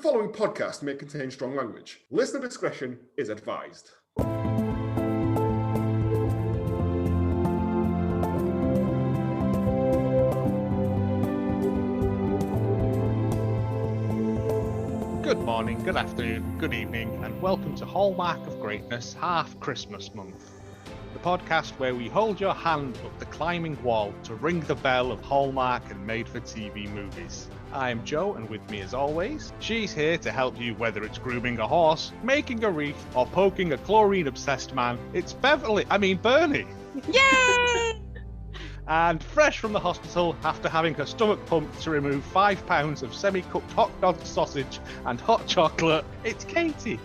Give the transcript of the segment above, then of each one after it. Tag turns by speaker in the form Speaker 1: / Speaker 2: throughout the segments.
Speaker 1: following podcast may contain strong language. Listener discretion is advised.
Speaker 2: Good morning, good afternoon, good evening, and welcome to Hallmark of Greatness Half Christmas Month, the podcast where we hold your hand up the climbing wall to ring the bell of Hallmark and made-for-TV movies. I am Joe, and with me as always, she's here to help you whether it's grooming a horse, making a wreath, or poking a chlorine-obsessed man. It's Bernie!
Speaker 3: Yay!
Speaker 2: And fresh from the hospital after having her stomach pumped to remove 5 pounds of semi-cooked hot dog sausage and hot chocolate, it's Katie.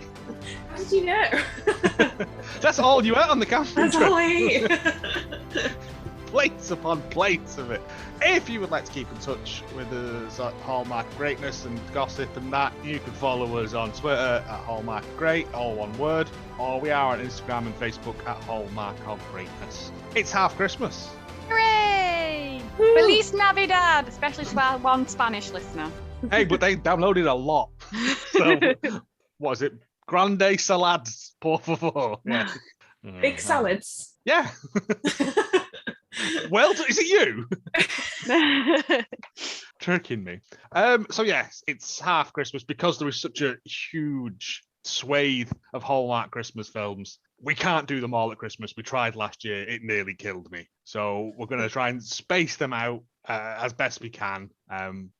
Speaker 3: How did you know?
Speaker 2: That's all you ate on the camping
Speaker 3: That's
Speaker 2: trip.
Speaker 3: all I eat.
Speaker 2: Plates upon plates of it. If you would like to keep in touch with us at Hallmark Greatness and gossip and that, you can follow us on Twitter at Hallmark Great, all one word, or we are on Instagram and Facebook at Hallmark of Greatness. It's half Christmas.
Speaker 4: Hooray!
Speaker 3: Woo!
Speaker 4: Feliz Navidad, especially to our one Spanish listener.
Speaker 2: Hey, but they downloaded a lot. So, what is it? Grande salads, por favor. Yeah.
Speaker 3: Big salads.
Speaker 2: Yeah. Well, is it you? Tricking me. So yes, it's half Christmas because there is such a huge swathe of Hallmark Christmas films. We can't do them all at Christmas. We tried last year. It nearly killed me. So we're going to try and space them out as best we can.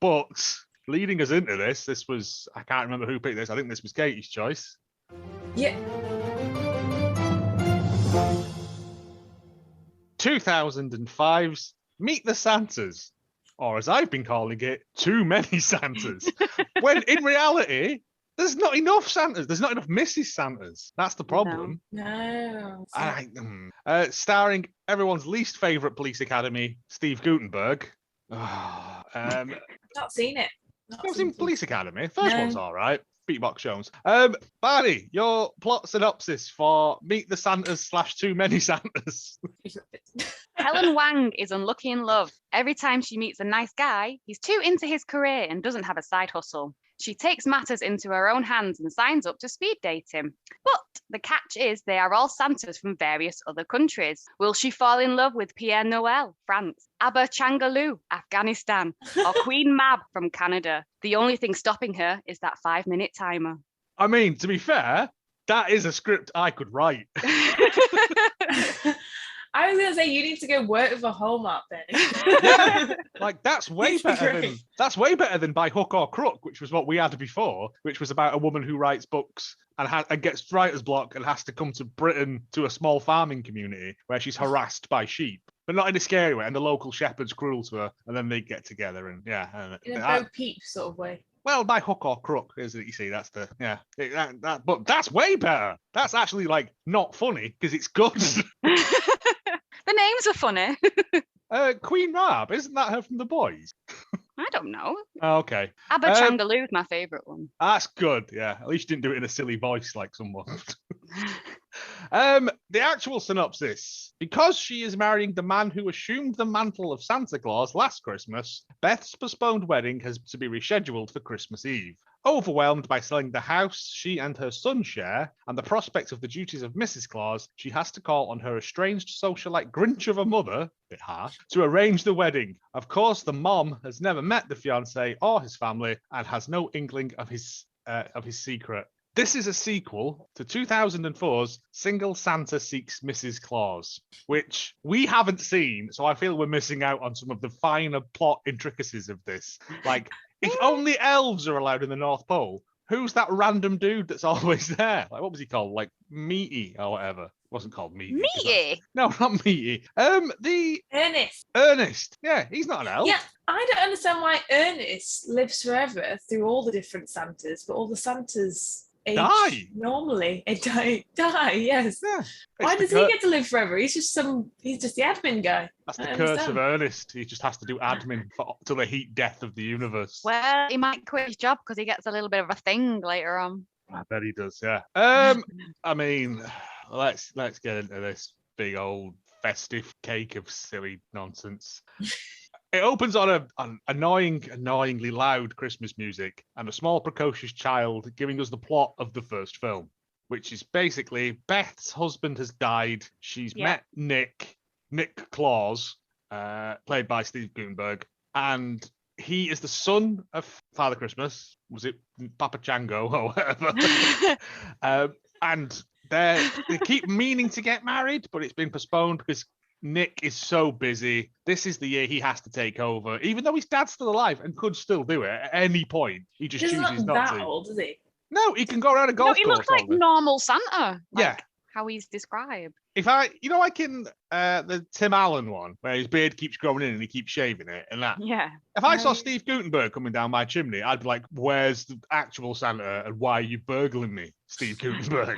Speaker 2: But leading us into this was, I can't remember who picked this. I think this was Katie's choice.
Speaker 3: Yeah.
Speaker 2: 2005's Meet the Santas, or as I've been calling it, Too Many Santas. When in reality, there's not enough Santas. There's not enough Mrs. Santas. That's the problem.
Speaker 3: No.
Speaker 2: Starring everyone's least favourite police academy, Steve Guttenberg.
Speaker 3: Not seen it.
Speaker 2: You've seen Police Academy? First
Speaker 3: No.
Speaker 2: one's all right. Beatbox Jones. Barney, your plot synopsis for Meet the Santas / Too Many Santas.
Speaker 4: Helen Wang is unlucky in love. Every time she meets a nice guy, he's too into his career and doesn't have a side hustle. She takes matters into her own hands and signs up to speed date him. But the catch is they are all Santas from various other countries. Will she fall in love with Pierre Noel, France, Abba Changaloo, Afghanistan, or Queen Mab from Canada? The only thing stopping her is that 5-minute timer.
Speaker 2: I mean, to be fair, that is a script I could write.
Speaker 3: I was going to say, you need to go work with a Hallmark then.
Speaker 2: Yeah, like that's way
Speaker 3: It'd be
Speaker 2: better
Speaker 3: great.
Speaker 2: than By Hook or Crook, which was what we had before, which was about a woman who writes books and gets writer's block and has to come to Britain to a small farming community where she's harassed by sheep, but not in a scary way, and the local shepherd's cruel to her, and then they get together and
Speaker 3: In a Bo Peep sort of way.
Speaker 2: well, By Hook or Crook, isn't it? You see, that's the but that's way better. That's actually like not funny because it's good.
Speaker 4: The names are funny.
Speaker 2: Queen Rab, isn't that her from The Boys?
Speaker 4: I don't know.
Speaker 2: Oh, okay.
Speaker 4: Abba Changaloo is my favourite one.
Speaker 2: That's good, yeah. At least you didn't do it in a silly voice like someone. The actual synopsis. Because she is marrying the man who assumed the mantle of Santa Claus last Christmas, Beth's postponed wedding has to be rescheduled for Christmas Eve. Overwhelmed by selling the house she and her son share, and the prospect of the duties of Mrs. Claus, she has to call on her estranged socialite Grinch of a mother, bit harsh, to arrange the wedding. Of course, the mom has never met the fiancé or his family and has no inkling of his secret. This is a sequel to 2004's Single Santa Seeks Mrs. Claus, which we haven't seen, so I feel we're missing out on some of the finer plot intricacies of this. Like, if only elves are allowed in the North Pole, who's that random dude that's always there? Like, what was he called? Like, Meaty or whatever. It wasn't called Meaty.
Speaker 4: Meaty?
Speaker 2: No, not Meaty. The Ernest. Yeah, he's not an elf.
Speaker 3: Yeah, I don't understand why Ernest lives forever through all the different Santas, but all the Santas
Speaker 2: Die.
Speaker 3: Normally. Die, yes.
Speaker 2: Yeah.
Speaker 3: Why does he get to live forever? He's just the admin guy.
Speaker 2: That's the curse of Ernest. He just has to do admin till the heat death of the universe.
Speaker 4: Well, he might quit his job because he gets a little bit of a thing later on.
Speaker 2: I bet he does, yeah. I mean, let's get into this big old festive cake of silly nonsense. It opens on an annoyingly loud Christmas music and a small precocious child giving us the plot of the first film, which is basically Beth's husband has died. She's met Nick Claus, played by Steve Guttenberg, and he is the son of Father Christmas. Was it Papa Django or whatever? And they keep meaning to get married, but it's been postponed because Nick is so busy. This is the year he has to take over, even though his dad's still alive and could still do it at any point. He just chooses
Speaker 3: He's
Speaker 2: not
Speaker 3: not
Speaker 2: to.
Speaker 3: that old, is he?
Speaker 2: No, he can go around a golf
Speaker 4: he
Speaker 2: course.
Speaker 4: looks like normal Santa.
Speaker 2: Yeah.
Speaker 4: How he's described.
Speaker 2: If I, like in the Tim Allen one, where his beard keeps growing in and he keeps shaving it, and that.
Speaker 4: Yeah.
Speaker 2: If I saw Steve Guttenberg coming down my chimney, I'd be like, "Where's the actual Santa, and why are you burgling me, Steve Guttenberg?"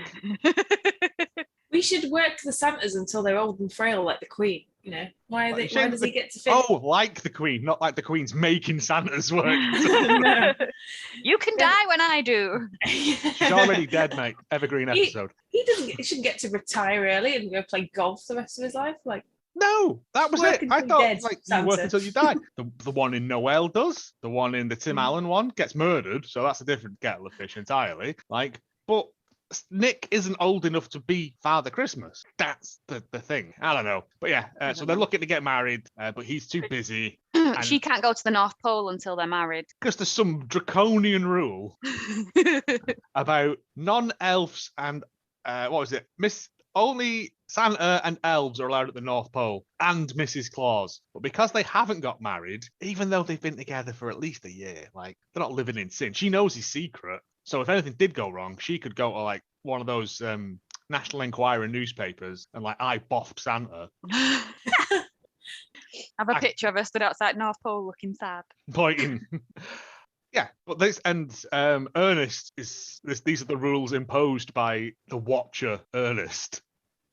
Speaker 3: We should work the Santas until they're old and frail, like the Queen. You know, why does he get to fit?
Speaker 2: Oh, like the Queen, not like the Queen's making Santa's work.
Speaker 3: No.
Speaker 4: You can die when I do.
Speaker 2: She's already dead, mate. Evergreen episode.
Speaker 3: He shouldn't get to retire early and go play golf the rest of his life. Like,
Speaker 2: no, that was
Speaker 3: work
Speaker 2: it. I
Speaker 3: until
Speaker 2: thought
Speaker 3: dead,
Speaker 2: like you
Speaker 3: Santa.
Speaker 2: work until you die. The one in Noel does. The one in the Tim Allen one gets murdered, so that's a different kettle of fish entirely. Like, but Nick isn't old enough to be Father Christmas. That's the thing. I don't know. But yeah, so they're looking to get married, but he's too busy.
Speaker 4: She can't go to the North Pole until they're married.
Speaker 2: Because there's some draconian rule about non-elves and, what was it? Only Santa and elves are allowed at the North Pole and Mrs. Claus. But because they haven't got married, even though they've been together for at least a year, like, they're not living in sin. She knows his secret. So if anything did go wrong, she could go to like one of those National Enquirer newspapers and like, I boffed Santa.
Speaker 4: Have a picture of her stood outside North Pole looking sad.
Speaker 2: Pointing. Yeah, but this and Ernest is these are the rules imposed by the Watcher Ernest.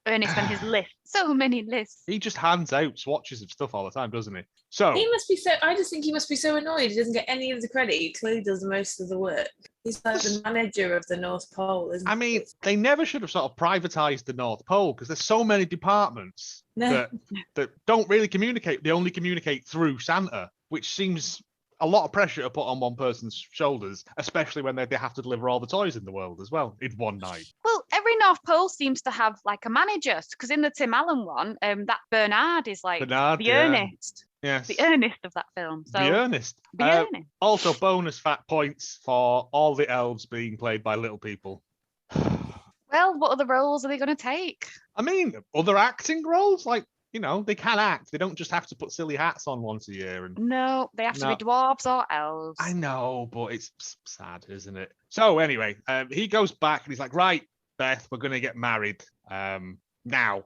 Speaker 4: Ernest and his list. So many lists.
Speaker 2: He just hands out swatches of stuff all the time, doesn't he? So
Speaker 3: he must be I just think he must be so annoyed he doesn't get any of the credit. He clearly does most of the work. He's like the manager of the North Pole, isn't he?
Speaker 2: I mean, they never should have sort of privatized the North Pole because there's so many departments that don't really communicate. They only communicate through Santa, which seems a lot of pressure to put on one person's shoulders, especially when they have to deliver all the toys in the world as well in one night.
Speaker 4: Well, every North Pole seems to have like a manager, because in the Tim Allen one, that Bernard is like the Ernest.
Speaker 2: Yes.
Speaker 4: The Ernest of that film. So
Speaker 2: the Ernest. Also, bonus fat points for all the elves being played by little people.
Speaker 4: Well, what other roles are they going to take?
Speaker 2: I mean, other acting roles, like, you know, they can act. They don't just have to put silly hats on once a year.
Speaker 4: No, they have to be dwarves or elves.
Speaker 2: I know, but it's sad, isn't it? So anyway, he goes back and he's like, right, Beth, we're going to get married now.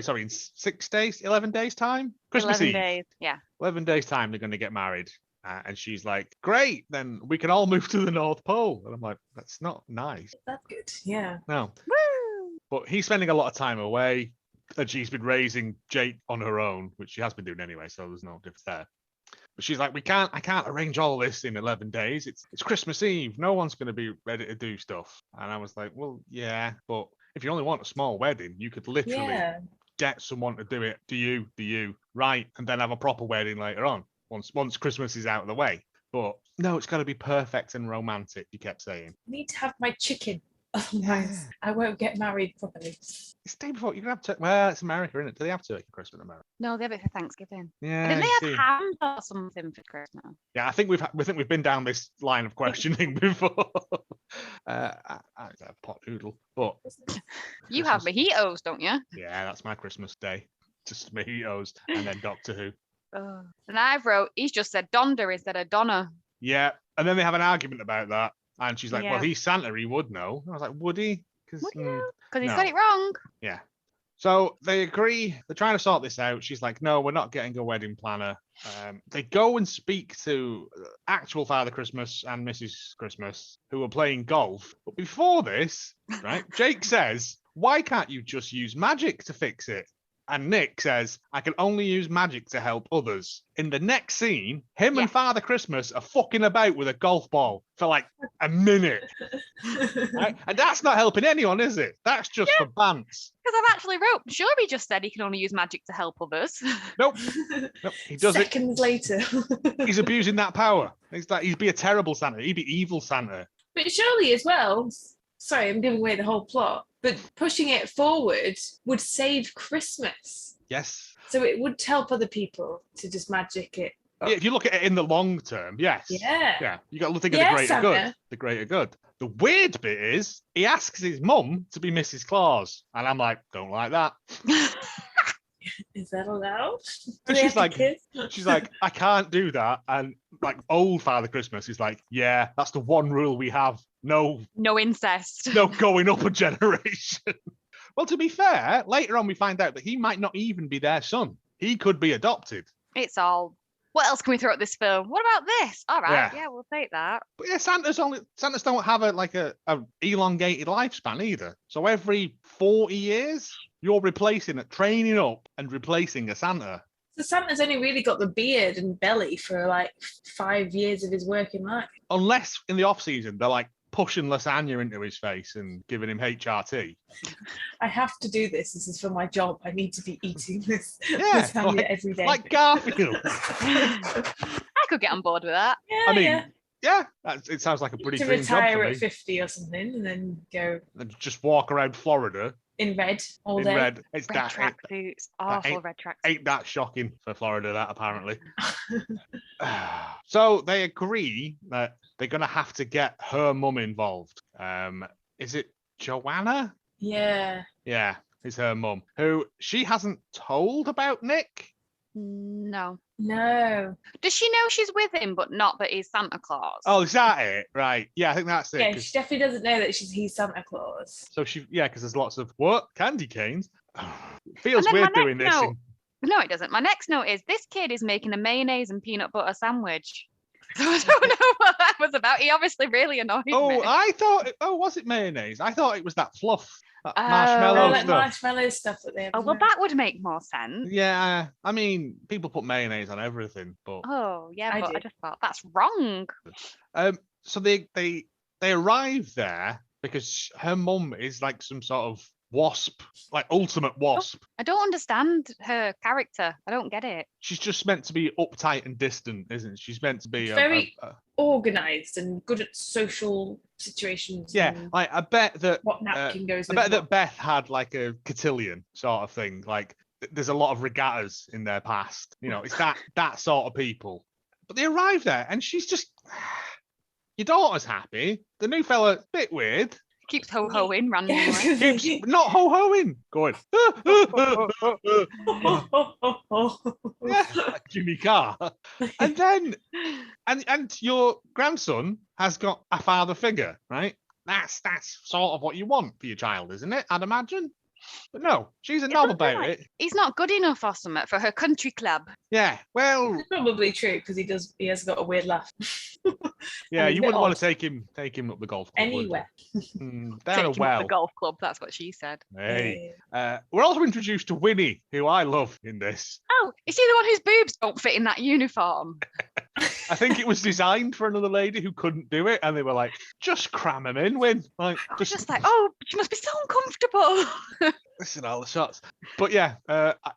Speaker 2: Sorry, in 6 days, 11 days time? Christmas
Speaker 4: 11
Speaker 2: Eve.
Speaker 4: days, yeah.
Speaker 2: 11 days time, they're going to get married. And she's like, great, then we can all move to the North Pole. And I'm like, that's not nice.
Speaker 3: That's good, yeah.
Speaker 2: No.
Speaker 4: Woo!
Speaker 2: But he's spending a lot of time away. And she's been raising Jake on her own, which she has been doing anyway, so there's no difference there. But she's like, I can't arrange all this in 11 days. It's Christmas Eve. No one's going to be ready to do stuff. And I was like, well, yeah, but if you only want a small wedding, you could literally get someone to do it. Do you, right? And then have a proper wedding later on, once Christmas is out of the way. But no, it's got to be perfect and romantic, you kept saying.
Speaker 3: I need to have my chicken. Otherwise, I won't get married properly.
Speaker 2: It's day before you can have turkey. Well, it's America, isn't it? Do they have turkey for Christmas in America?
Speaker 4: No, they have it for Thanksgiving.
Speaker 2: Yeah.
Speaker 4: Didn't they have ham or something for Christmas?
Speaker 2: Yeah, I think we've been down this line of questioning before. I have pot noodle, but
Speaker 4: you have mojitos, don't you?
Speaker 2: Yeah, that's my Christmas day. Just mojitos and then Doctor Who.
Speaker 4: And I wrote, he's just said Donda instead of Donna.
Speaker 2: Yeah, and then they have an argument about that. And she's like, well, he's Santa, he would know. And I was like, would he? Because
Speaker 4: he's got it wrong.
Speaker 2: Yeah. So they agree. They're trying to sort this out. She's like, no, we're not getting a wedding planner. They go and speak to actual Father Christmas and Mrs. Christmas, who are playing golf. But before this, right, Jake says, why can't you just use magic to fix it? And Nick says, I can only use magic to help others. In the next scene, him and Father Christmas are fucking about with a golf ball for like a minute. Right? And that's not helping anyone, is it? That's just for bants.
Speaker 4: Because I've actually wrote, sure, he just said he can only use magic to help others.
Speaker 2: Nope. Nope. He does it.
Speaker 3: Seconds later.
Speaker 2: He's abusing that power. He'd be a terrible Santa. He'd be evil Santa.
Speaker 3: But surely as well, sorry, I'm giving away the whole plot, but pushing it forward would save Christmas.
Speaker 2: Yes.
Speaker 3: So it would help other people to just magic it.
Speaker 2: Yeah, if you look at it in the long term, yes.
Speaker 3: Yeah.
Speaker 2: Yeah. You got to think of
Speaker 3: Yeah,
Speaker 2: the greater
Speaker 3: Santa.
Speaker 2: good. The greater good. The weird bit is he asks his mum to be Mrs. Claus. And I'm like, don't like that.
Speaker 3: Is that allowed?
Speaker 2: And she's like, I can't do that. And like old Father Christmas is like, yeah, that's the one rule we have. No
Speaker 4: incest.
Speaker 2: No going up a generation. Well, to be fair, later on we find out that he might not even be their son. He could be adopted.
Speaker 4: It's all. What else can we throw at this film? What about this? All right, yeah, we'll take that.
Speaker 2: But yeah, Santas don't have a elongated lifespan either. So every 40 years, you're training up and replacing a Santa.
Speaker 3: So Santa's only really got the beard and belly for like 5 years of his working life.
Speaker 2: Unless in the off season they're like pushing lasagna into his face and giving him HRT.
Speaker 3: I have to do this. This is for my job. I need to be eating this
Speaker 2: Yeah,
Speaker 3: lasagna every day.
Speaker 2: Like Garfield.
Speaker 4: I could get on board with that.
Speaker 3: Yeah,
Speaker 2: I mean, yeah, it sounds like a pretty
Speaker 3: to
Speaker 2: dream job
Speaker 3: retire
Speaker 2: for
Speaker 3: at
Speaker 2: me.
Speaker 3: 50 or something and then go
Speaker 2: And just walk around Florida
Speaker 3: in red all
Speaker 2: in
Speaker 3: day.
Speaker 2: red. It's
Speaker 4: Red
Speaker 2: that
Speaker 4: tracksuits, awful red tracksuits.
Speaker 2: ain't that shocking for Florida, that apparently. So they agree that they're going to have to get her mum involved. Is it Joanna?
Speaker 3: Yeah.
Speaker 2: Yeah, it's her mum, who she hasn't told about Nick.
Speaker 4: No.
Speaker 3: No.
Speaker 4: Does she know she's with him, but not that he's Santa Claus?
Speaker 2: Oh, is that it? Right. Yeah, I think that's it.
Speaker 3: Yeah,
Speaker 2: 'cause-
Speaker 3: she definitely doesn't know that he's Santa Claus.
Speaker 2: So because there's lots of candy canes. Feels
Speaker 4: And then
Speaker 2: weird
Speaker 4: my
Speaker 2: doing
Speaker 4: next
Speaker 2: this.
Speaker 4: note- No, it doesn't. My next note is this kid is making a mayonnaise and peanut butter sandwich. So I don't know what that was about. He obviously really annoyed me.
Speaker 2: I thought. Was it mayonnaise? I thought it was that fluff, that
Speaker 4: Oh.
Speaker 2: marshmallow
Speaker 3: Oh, like
Speaker 2: stuff.
Speaker 3: marshmallow stuff that they have.
Speaker 4: Oh, well, that would make more sense.
Speaker 2: Yeah, I mean, people put mayonnaise on everything, but
Speaker 4: Oh, yeah,
Speaker 3: I
Speaker 4: but I
Speaker 3: do.
Speaker 4: just thought that's wrong.
Speaker 2: so they arrive there because her mum is like some sort of wasp, like ultimate wasp.
Speaker 4: I don't understand her character. I don't get it.
Speaker 2: She's just meant to be uptight and distant, isn't she? She's meant to be
Speaker 3: Very organised and good at social situations.
Speaker 2: yeah.
Speaker 3: and
Speaker 2: Like I bet that
Speaker 3: what napkin goes
Speaker 2: I
Speaker 3: with
Speaker 2: bet that
Speaker 3: what.
Speaker 2: Beth had like a cotillion sort of thing. Like there's a lot of regattas in their past. You know, it's that sort of people. But they arrive there and she's just, your daughter's happy. The new fella, bit weird.
Speaker 4: Keeps ho-hoing randomly.
Speaker 2: Keeps not ho-hoing. Going, yeah, like Jimmy Carr. And then, and your grandson has got a father figure, right? That's sort of what you want for your child, isn't it? I'd imagine. But no, she's a knob about it.
Speaker 4: He's not good enough or something for her country club.
Speaker 2: Yeah, well,
Speaker 3: Probably true because he has got a weird laugh.
Speaker 2: yeah,
Speaker 3: And
Speaker 2: you
Speaker 3: a bit
Speaker 2: wouldn't want
Speaker 3: odd.
Speaker 2: to take him up the golf club. would you?
Speaker 3: Anywhere.
Speaker 2: Down
Speaker 4: Take
Speaker 2: a
Speaker 4: him up
Speaker 2: well.
Speaker 4: the golf club. That's what she said.
Speaker 2: Hey. We're also introduced to Winnie, who I love in this.
Speaker 4: Oh, is he the one whose boobs don't fit in that uniform?
Speaker 2: I think it was designed for another lady who couldn't do it, and they were like, "Just cram him in, Win." Like,
Speaker 4: I was just like, oh, she must be so uncomfortable.
Speaker 2: listen, all the shots. But yeah,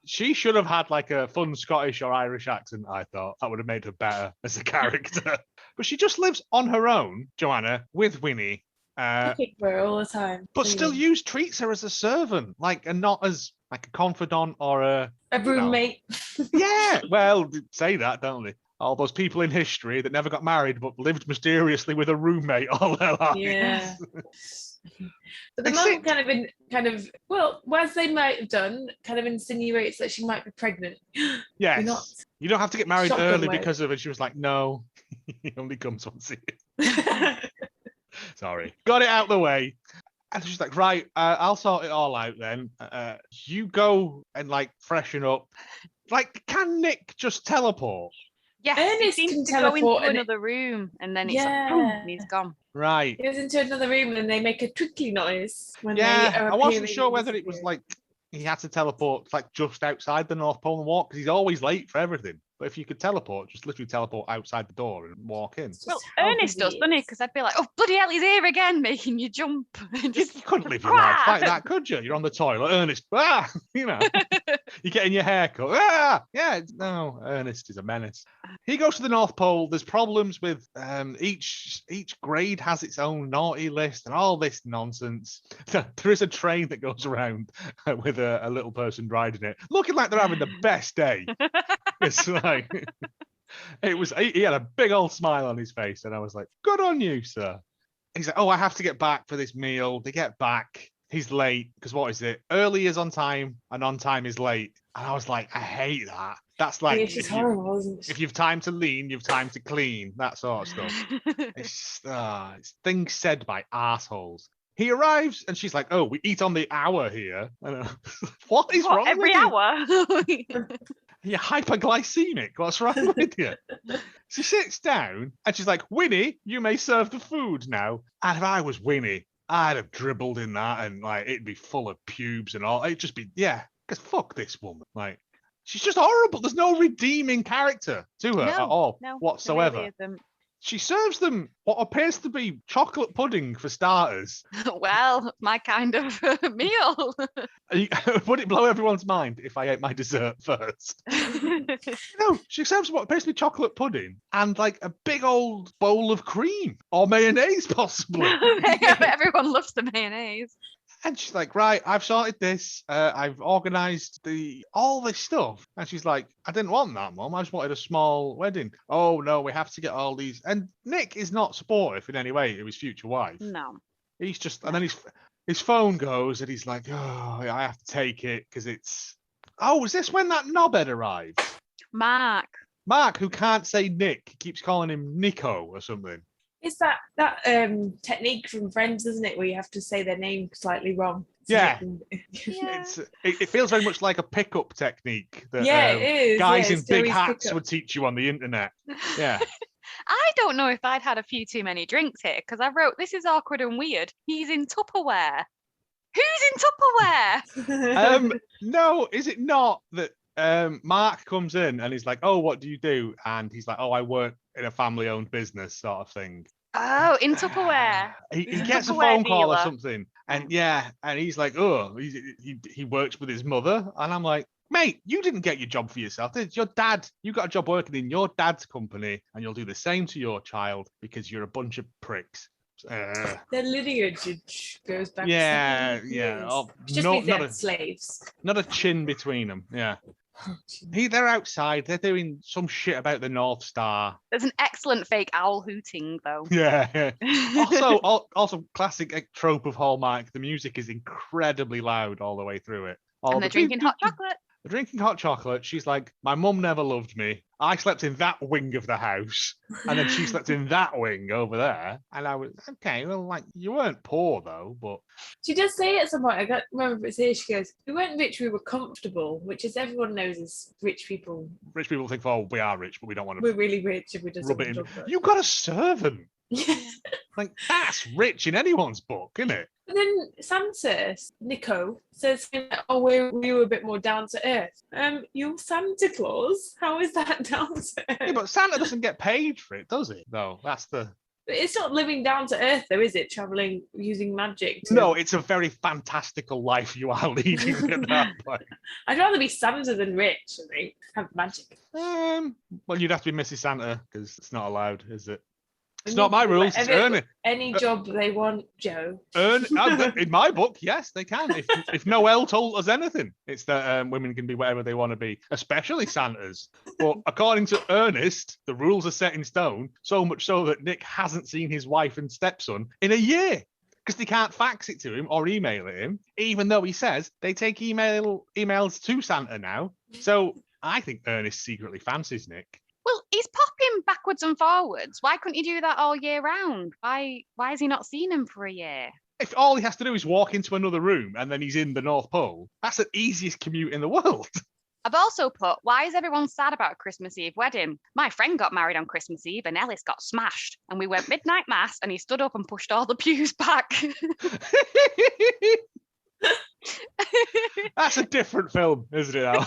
Speaker 2: she should have had like a fun Scottish or Irish accent. I thought that would have made her better as a character. But she just lives on her own, Joanna, with Winnie.
Speaker 3: I kick her all the time.
Speaker 2: But still treats her as a servant, like, and not as like a confidant or a
Speaker 3: roommate.
Speaker 2: Yeah, well, they say that, don't they? All those people in history that never got married but lived mysteriously with a roommate all their lives.
Speaker 3: Yeah. But the mum well, as they might have done, kind of insinuates that she might be pregnant.
Speaker 2: Yes.
Speaker 3: You're not.
Speaker 2: You don't have to get married
Speaker 3: Shotgun
Speaker 2: early
Speaker 3: way.
Speaker 2: because of it. She was like, no, he only comes once a year. Sorry. Got it out the way. And she's like, right, I'll sort it all out then. You go and like freshen up. Like, can Nick just teleport?
Speaker 4: Yes,
Speaker 3: Ernest
Speaker 4: he seems
Speaker 3: can
Speaker 4: to go into
Speaker 3: teleport and
Speaker 4: another room and then it's like,
Speaker 3: Yeah.
Speaker 4: boom, and he's gone.
Speaker 2: Right.
Speaker 3: He goes into another room and they make a twinkly noise when they
Speaker 2: Yeah,
Speaker 3: are
Speaker 2: I wasn't
Speaker 3: appearing
Speaker 2: sure
Speaker 3: and
Speaker 2: whether it was
Speaker 3: disappearing.
Speaker 2: like he had to teleport like just outside the North Pole and walk because he's always late for everything. But if you could teleport, just literally teleport outside the door and walk in.
Speaker 3: It's
Speaker 4: Well,
Speaker 3: just how
Speaker 4: Ernest
Speaker 3: busy
Speaker 4: does,
Speaker 3: he
Speaker 4: doesn't he?
Speaker 3: is.
Speaker 4: Because I'd be like, oh, bloody hell, he's here again, making you jump. And
Speaker 2: You
Speaker 4: just,
Speaker 2: couldn't live your life
Speaker 4: "Quah!"
Speaker 2: like that, could you? You're on the toilet, Ernest. You know, you're getting your hair cut. No, Ernest is a menace. He goes to the North Pole. There's problems with each grade has its own naughty list and all this nonsense. There is a train that goes around with a little person riding it, looking like they're having the best day. It's like he had a big old smile on his face, and I was like, "Good on you, sir." He's like, "Oh, I have to get back for this meal." They get back. He's late because what is it? Early is on time, and on time is late. And I was like, I hate that. That's like
Speaker 3: It's just horrible, isn't it?
Speaker 2: if you've time to lean, you've time to clean. That sort of stuff. It's things said by assholes. He arrives and she's like, "Oh, we eat on the hour here." What is wrong
Speaker 4: every
Speaker 2: with you?
Speaker 4: hour?
Speaker 2: You're hyperglycemic. What's wrong with you? She sits down and she's like, "Winnie, you may serve the food now." And if I was Winnie, I'd have dribbled in that and like it'd be full of pubes and all. It'd just be, because fuck this woman. Like, she's just horrible. There's no redeeming character to her at all whatsoever.
Speaker 4: There really isn't.
Speaker 2: She serves them what appears to be chocolate pudding for starters.
Speaker 4: Well, my kind of meal.
Speaker 2: Would it blow everyone's mind if I ate my dessert first? No, she serves what appears to be chocolate pudding and like a big old bowl of cream or mayonnaise, possibly.
Speaker 4: Everyone loves the mayonnaise.
Speaker 2: And she's like, "Right, I've sorted this. I've organised all this stuff." And she's like, "I didn't want that, Mum. I just wanted a small wedding." "Oh no, we have to get all these." And Nick is not supportive in any way of his future wife.
Speaker 4: No.
Speaker 2: He's just, and then his phone goes, and he's like, "Oh, I have to take it because it's." Oh, is this when that knobhead arrives?
Speaker 4: Mark,
Speaker 2: Who can't say Nick, keeps calling him Nico or something.
Speaker 3: It's that technique from Friends, isn't it, where you have to say their name slightly wrong?
Speaker 2: Yeah.
Speaker 4: Yeah.
Speaker 2: It feels very much like a pickup technique that
Speaker 3: it is.
Speaker 2: guys in
Speaker 3: it's
Speaker 2: big
Speaker 3: Joey's
Speaker 2: hats
Speaker 3: pickup.
Speaker 2: would teach you on the internet. Yeah.
Speaker 4: I don't know if I'd had a few too many drinks here because I wrote, "This is awkward and weird. He's in Tupperware." Who's in Tupperware?
Speaker 2: No, is it not that Mark comes in and he's like, "Oh, what do you do?" And he's like, "Oh, I work in a family-owned business," sort of thing.
Speaker 4: Oh, in Tupperware.
Speaker 2: He gets a
Speaker 4: Tupperware
Speaker 2: phone call or
Speaker 4: dealer.
Speaker 2: something, and he's like, "Oh, he works with his mother," and I'm like, "Mate, you didn't get your job for yourself. It's your dad. You got a job working in your dad's company, and you'll do the same to your child because you're a bunch of pricks."
Speaker 3: Their lineage goes back.
Speaker 2: Yeah.
Speaker 3: 7 years.
Speaker 2: Oh,
Speaker 3: It's just means they're slaves.
Speaker 2: not a chin between them. Yeah. They're outside. They're doing some shit about the North Star.
Speaker 4: There's an excellent fake owl hooting, though.
Speaker 2: Yeah. Also, classic trope of Hallmark. The music is incredibly loud all the way through it.
Speaker 4: And they're drinking hot chocolate.
Speaker 2: They're drinking hot chocolate. She's like, "My mum never loved me. I slept in that wing of the house, and then she slept in that wing over there." And I was okay. Well, like, you weren't poor though, but
Speaker 3: She does say at some point, I can't remember if it's here, she goes, "We weren't rich, we were comfortable," which is everyone knows is rich people.
Speaker 2: rich people think, "Oh, we are rich, but we don't want to
Speaker 3: We're really rich if we just
Speaker 2: rub
Speaker 3: have
Speaker 2: it
Speaker 3: a
Speaker 2: in."
Speaker 3: job.
Speaker 2: You got a servant.
Speaker 3: Yeah.
Speaker 2: Like, that's rich in anyone's book, isn't it?
Speaker 3: But then Santa, Nico, says, "Oh, we were a bit more down to earth." You're Santa Claus? How is that down to earth?
Speaker 2: Yeah, but Santa doesn't get paid for it, does it? Though that's the.
Speaker 3: But it's not living down to earth, though, is it? Traveling using magic.
Speaker 2: No, it's a very fantastical life you are leading at that point.
Speaker 3: I'd rather be Santa than rich, I think. Have magic.
Speaker 2: Well, you'd have to be Mrs. Santa because it's not allowed, is it? It's
Speaker 3: I
Speaker 2: not
Speaker 3: mean,
Speaker 2: my rules. It's earn
Speaker 3: Any job they want, Joe.
Speaker 2: in my book, yes, they can. If Noel told us anything, it's that women can be whatever they want to be, especially Santas. But according to Ernest, the rules are set in stone, so much so that Nick hasn't seen his wife and stepson in a year because they can't fax it to him or email it him, even though he says they take emails to Santa now. So I think Ernest secretly fancies Nick.
Speaker 4: Well, he's popping backwards and forwards. Why couldn't you do that all year round? Why has he not seen him for a year?
Speaker 2: If all he has to do is walk into another room and then he's in the North Pole, that's the easiest commute in the world.
Speaker 4: I've also put, why is everyone sad about a Christmas Eve wedding? My friend got married on Christmas Eve and Ellis got smashed. And we went midnight mass and he stood up and pushed all the pews back.
Speaker 2: That's a different film, isn't it, Al?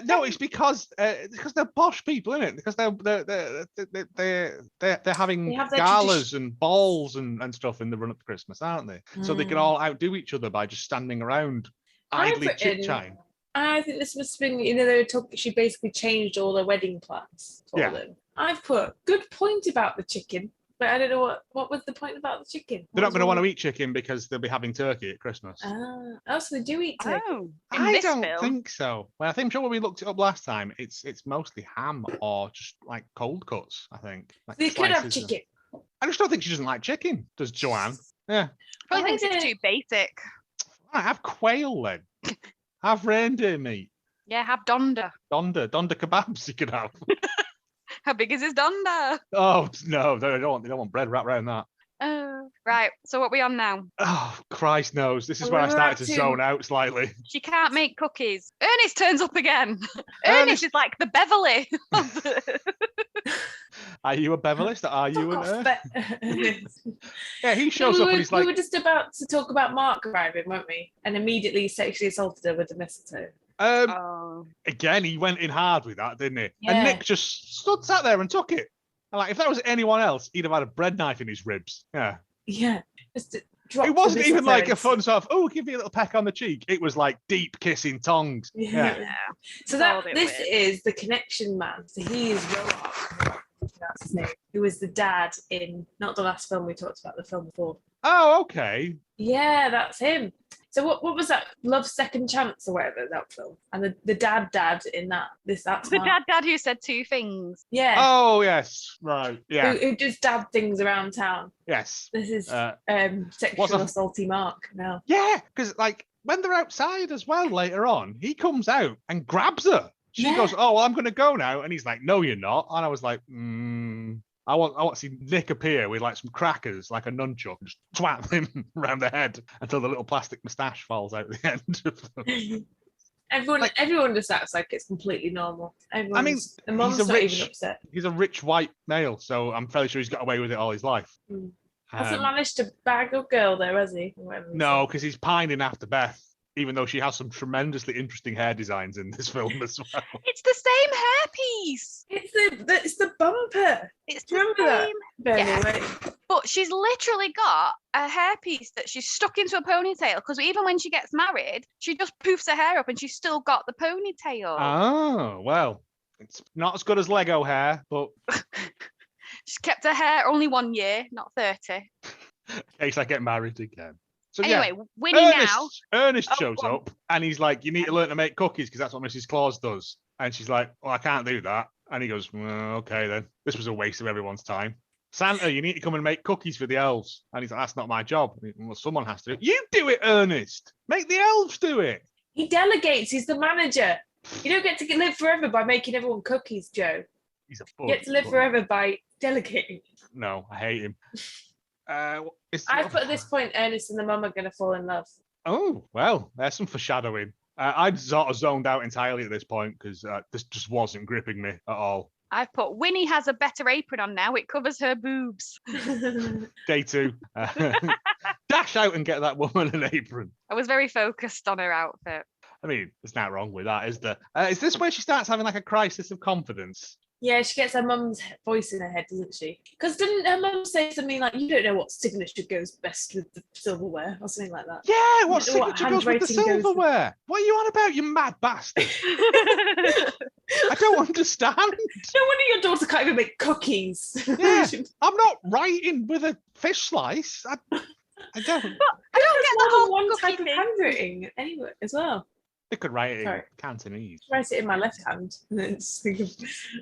Speaker 2: No, it's because they're posh people, isn't it? Because they're having
Speaker 3: They have their
Speaker 2: galas and balls and stuff in the run up to Christmas, aren't they? So they can
Speaker 3: Mm.
Speaker 2: all outdo each other by just standing around idly
Speaker 3: I've written-
Speaker 2: chit-chatting.
Speaker 3: I think this must have been, they were talking, she basically changed all their wedding plans for
Speaker 2: Yeah.
Speaker 3: them. I've put good point about the chicken, but I don't know what was the point about the chicken.
Speaker 2: They're not going to want to eat chicken because they'll be having turkey at Christmas.
Speaker 3: Oh, so they do eat turkey.
Speaker 4: Oh, in
Speaker 2: I
Speaker 4: this
Speaker 2: don't
Speaker 4: film.
Speaker 2: think so. Well, I think I'm sure when we looked it up last time, it's mostly ham or just like cold cuts. I think. Like
Speaker 3: They could have
Speaker 2: slices of-
Speaker 3: chicken.
Speaker 2: I just don't think she doesn't like chicken. Does Joanne? Yeah.
Speaker 4: Probably
Speaker 3: Why
Speaker 4: thinks it's
Speaker 3: did-
Speaker 4: too basic.
Speaker 2: Right, have quail then. Have reindeer meat.
Speaker 4: Yeah, have Donda.
Speaker 2: Donda kebabs you could have.
Speaker 4: How big is his Donda?
Speaker 2: Oh no, they don't want bread wrapped around that.
Speaker 4: Right, so what are we on now?
Speaker 2: Oh Christ knows. This is
Speaker 3: Well,
Speaker 2: where I
Speaker 3: we're
Speaker 2: started to
Speaker 3: up to-
Speaker 2: zone out slightly.
Speaker 4: She can't make cookies. Ernest turns up again.
Speaker 2: Ernest-
Speaker 4: Ernest is like the Beverly.
Speaker 2: Are you a Beverlist or are you
Speaker 3: Fuck
Speaker 2: an
Speaker 3: off,
Speaker 2: Earth? Yeah, he shows up and he's
Speaker 3: we
Speaker 2: like,
Speaker 3: were just about to talk about Mark arriving, weren't we? And immediately sexually assaulted her with the mistletoe.
Speaker 4: Oh.
Speaker 2: again, he went in hard with that, didn't he?
Speaker 3: Yeah.
Speaker 2: And Nick just sat there and took it. And like, if that was anyone else, he'd have had a bread knife in his ribs. Yeah.
Speaker 3: Yeah. Just to drop
Speaker 2: It
Speaker 3: the
Speaker 2: wasn't even like a
Speaker 3: mistletoe.
Speaker 2: fun sort of, oh, give me a little peck on the cheek. It was like deep kissing tongues.
Speaker 3: Yeah.
Speaker 2: Yeah.
Speaker 3: So
Speaker 4: It's all a
Speaker 3: that
Speaker 4: bit
Speaker 3: this
Speaker 4: weird.
Speaker 3: is the connection man. So he is Roark. That's his name. Who was the dad in not the last film we talked about, the film before.
Speaker 2: Oh, okay.
Speaker 3: Yeah, that's him. So what was that? Love Second Chance or whatever that film? And the dad in that's
Speaker 4: The
Speaker 3: Mark.
Speaker 4: dad who said two things.
Speaker 3: Yeah.
Speaker 2: Oh, yes. Right. Yeah.
Speaker 3: Who just dabbed things around town.
Speaker 2: Yes.
Speaker 3: This is
Speaker 2: What's
Speaker 3: sexual
Speaker 2: a-
Speaker 3: assaulty Mark now.
Speaker 2: Yeah, because like when they're outside as well later on, he comes out and grabs her. She
Speaker 3: Yeah.
Speaker 2: goes, "Oh, well, I'm going to go now," and he's like, "No, you're not." And I was like, I want to see Nick appear with like some crackers, like a nunchuck, and just twat him around the head until the little plastic moustache falls out the end of them.
Speaker 3: Everyone just acts like it's completely normal. Everyone's, the mom's
Speaker 2: he's a
Speaker 3: not
Speaker 2: rich-
Speaker 3: even upset.
Speaker 2: He's a rich white male, so I'm fairly sure he's got away with it all his life.
Speaker 3: Hasn't
Speaker 2: Um,
Speaker 3: managed to bag a girl though, has he? Or whatever he
Speaker 2: No, because he's pining after Beth, even though she has some tremendously interesting hair designs in this film as well.
Speaker 4: It's the same hairpiece.
Speaker 3: said. It's the bumper.
Speaker 4: It's
Speaker 3: Do you
Speaker 4: the
Speaker 3: remember that?
Speaker 4: same.
Speaker 3: Bernie,
Speaker 4: Yeah.
Speaker 3: right?
Speaker 4: But she's literally got a hairpiece that she's stuck into a ponytail because even when she gets married, she just poofs her hair up and she's still got the ponytail.
Speaker 2: Oh, well, it's not as good as Lego hair, but
Speaker 4: She's kept her hair only 1 year, not 30.
Speaker 2: in case I get married again. So
Speaker 4: Anyway,
Speaker 2: yeah,
Speaker 4: Winnie now.
Speaker 2: Ernest
Speaker 4: Oh,
Speaker 2: shows
Speaker 4: go on.
Speaker 2: up and he's like, "You need to learn to make cookies because that's what Mrs. Claus does." And she's like, "Well, I can't do that." And he goes, "Well, okay then. This was a waste of everyone's time. Santa, you need to come and make cookies for the elves." And he's like, "That's not my job." Well, someone has to do it. You do it, Ernest. Make the elves do it.
Speaker 3: He delegates. He's the manager. You don't get to live forever by making everyone cookies, Joe.
Speaker 2: He's a
Speaker 3: You get to live forever by delegating.
Speaker 2: No, I hate him.
Speaker 3: I've put at this point, Ernest and the mum are going to fall in love.
Speaker 2: Oh, well, there's some foreshadowing. I'd sort of zoned out entirely at this point because this just wasn't gripping me at all.
Speaker 4: I've put Winnie has a better apron on now. It covers her boobs.
Speaker 2: Day 2. Dash out and get that woman an apron.
Speaker 4: I was very focused on her outfit.
Speaker 2: I mean, there's nothing wrong with that, is there? Is this where she starts having like a crisis of confidence?
Speaker 3: Yeah, she gets her mum's voice in her head, doesn't she? Because didn't her mum say something like, "You don't know what signature goes best with the silverware,r or something like that?
Speaker 2: Yeah, what
Speaker 3: You know what
Speaker 2: signature goes with the
Speaker 3: handwriting goes with-
Speaker 2: silverware? What are you on about, you mad bastard? I don't understand.
Speaker 3: No wonder your daughter can't even make cookies.
Speaker 2: Yeah. I'm not writing with a fish slice. I don't.
Speaker 4: I don't get
Speaker 3: There's
Speaker 4: the
Speaker 3: more than
Speaker 4: whole
Speaker 3: one
Speaker 4: cookie
Speaker 3: type of
Speaker 4: thing.
Speaker 3: handwriting anyway as well.
Speaker 2: They could write it in
Speaker 3: Sorry.
Speaker 2: Cantonese.
Speaker 3: Write it in my left hand and then just think of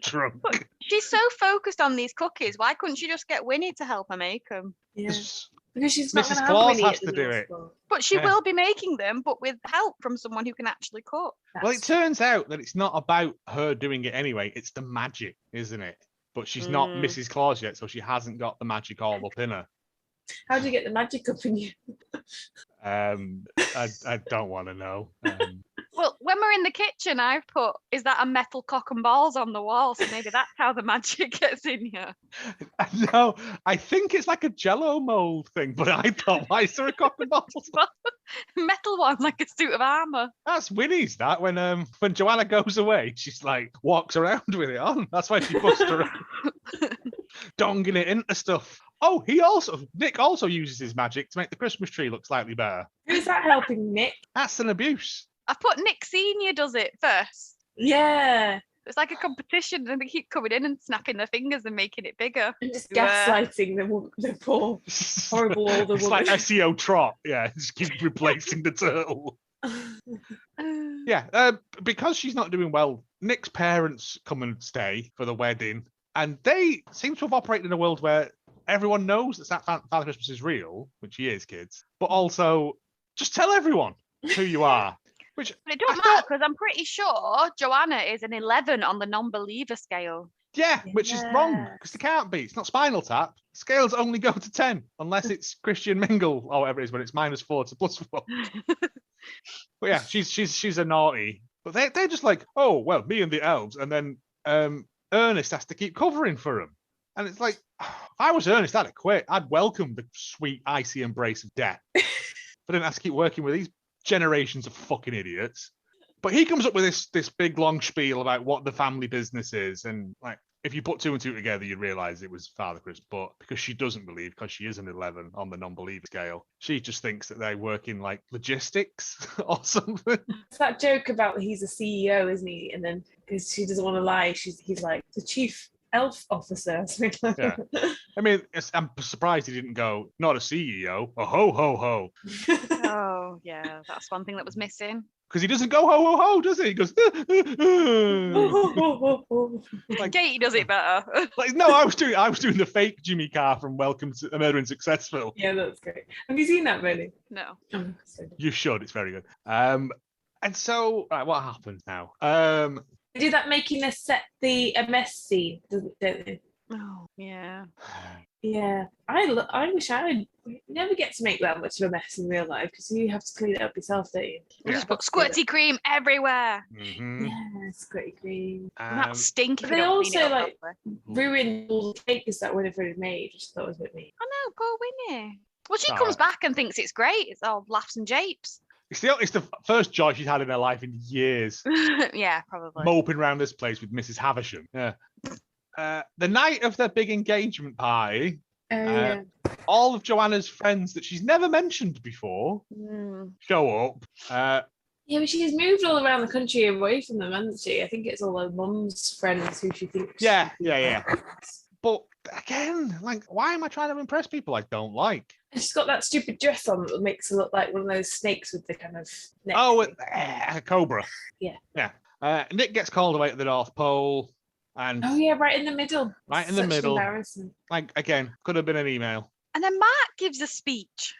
Speaker 2: Drunk.
Speaker 4: She's so focused on these cookies. Why couldn't she just get Winnie to help her make them?
Speaker 3: yeah.
Speaker 2: 'Cause
Speaker 3: Because she's not
Speaker 2: Mrs.
Speaker 3: going to have
Speaker 2: Claus
Speaker 3: Winnie
Speaker 2: has
Speaker 3: at the
Speaker 2: to do
Speaker 3: North
Speaker 2: it.
Speaker 3: Pole.
Speaker 4: But she
Speaker 2: Yeah.
Speaker 4: will be making them, but with help from someone who can actually cook.
Speaker 2: Well, it
Speaker 3: That's-
Speaker 2: turns out that it's not about her doing it anyway. It's the magic, isn't it? But she's not
Speaker 4: Mm.
Speaker 2: Mrs. Claus yet, so she hasn't got the magic all up in her.
Speaker 3: How do you get the magic up in you?
Speaker 2: I don't want to know.
Speaker 4: Well, when we're in the kitchen, I've put, is that a metal cock and balls on the wall? So maybe that's how the magic gets in here.
Speaker 2: No, I think it's like a Jello mold thing, but I thought, why is there a cock and balls?
Speaker 4: Metal one, like a suit of armor.
Speaker 2: That's Winnie's. That when Joanna goes away, she's like walks around with it on. That's why she busts around, donging it into stuff. Oh, Nick also uses his magic to make the Christmas tree look slightly better.
Speaker 3: Who's that helping Nick?
Speaker 2: That's an abuse.
Speaker 4: I've put Nick Senior does it first.
Speaker 3: Yeah.
Speaker 4: It's like a competition, and they keep coming in and snapping their fingers and making it bigger.
Speaker 3: And just gaslighting the poor, horrible older
Speaker 2: It's
Speaker 3: woman.
Speaker 2: like SEO Trot. Yeah, just keep replacing the turtle. Yeah, because she's not doing well, Nick's parents come and stay for the wedding, and they seem to have operated in a world where everyone knows that Father Christmas is real, which he is, kids, but also just tell everyone who you are. But
Speaker 4: it don't matter, because I'm pretty sure Joanna is an 11 on the non-believer scale.
Speaker 2: Yeah, which is wrong, because it can't be. It's not Spinal Tap. Scales only go to 10, unless it's Christian Mingle, or whatever it is, when it's -4 to +4. But yeah, she's a naughty. But they're just like, oh, well, me and the elves, and then Ernest has to keep covering for him. And it's like, if I was Ernest, I'd have quit. I'd welcome the sweet, icy embrace of death. But I didn't have to keep working with these generations of fucking idiots. But he comes up with this big long spiel about what the family business is, and like if you put 2 and 2 together, you realise it was Father Christmas. But because she doesn't believe, because she is an 11 on the non-believer scale, she just thinks that they work in like logistics or something.
Speaker 3: It's that joke about he's a CEO, isn't he? And then because she doesn't want to lie, he's like the chief elf officer.
Speaker 2: Yeah. I mean, I'm surprised he didn't go, not a CEO, a ho ho ho.
Speaker 4: Oh yeah, that's one thing that was missing.
Speaker 2: Because he doesn't go ho ho ho, does he? He goes.
Speaker 4: Like, Katie does it better.
Speaker 2: Like, no, I was doing the fake Jimmy Carr from Welcome to a Murder and Successful.
Speaker 3: Yeah, that's great. Have you seen that, really?
Speaker 4: No.
Speaker 3: Oh, so
Speaker 2: You should. It's very good. And so, right, what happens now?
Speaker 3: they do that making us set the mess scene, don't they?
Speaker 4: Oh yeah.
Speaker 3: Yeah, I wish I would never get to make that much of a mess in real life because you have to clean it up yourself, don't you?
Speaker 2: Yeah.
Speaker 4: Just put squirty cream everywhere.
Speaker 2: Mm-hmm.
Speaker 3: Yeah, squirty cream.
Speaker 4: Not stink if
Speaker 3: But
Speaker 4: you
Speaker 3: they
Speaker 4: don't clean it
Speaker 3: also
Speaker 4: up
Speaker 3: like
Speaker 4: properly.
Speaker 3: ruined all the cakes that Winifred had made, which I thought was a bit mean.
Speaker 4: I know, poor Winnie. Well, she
Speaker 2: All
Speaker 4: comes
Speaker 2: right.
Speaker 4: back and thinks it's great. It's all laughs and japes.
Speaker 2: It's the first joy she's had in her life in years.
Speaker 4: Yeah, probably.
Speaker 2: Moping around this place with Mrs. Havisham. Yeah. The night of their big engagement party,
Speaker 3: Yeah.
Speaker 2: all of Joanna's friends that she's never mentioned before
Speaker 4: Mm.
Speaker 2: show up.
Speaker 3: Yeah, but she's moved all around the country away from them, hasn't she? I think it's all her mum's friends who she thinks.
Speaker 2: Yeah. But again, like, why am I trying to impress people I don't like?
Speaker 3: And she's got that stupid dress on that makes her look like one of those snakes with the kind of neck.
Speaker 2: Oh,
Speaker 3: thing.
Speaker 2: a cobra.
Speaker 3: Yeah.
Speaker 2: Yeah. Nick gets called away to the North Pole, and
Speaker 3: Oh yeah, right in the middle.
Speaker 2: Right in the
Speaker 3: Such
Speaker 2: middle.
Speaker 3: Embarrassment.
Speaker 2: like again, could have been an email.
Speaker 4: And then Mark gives a speech.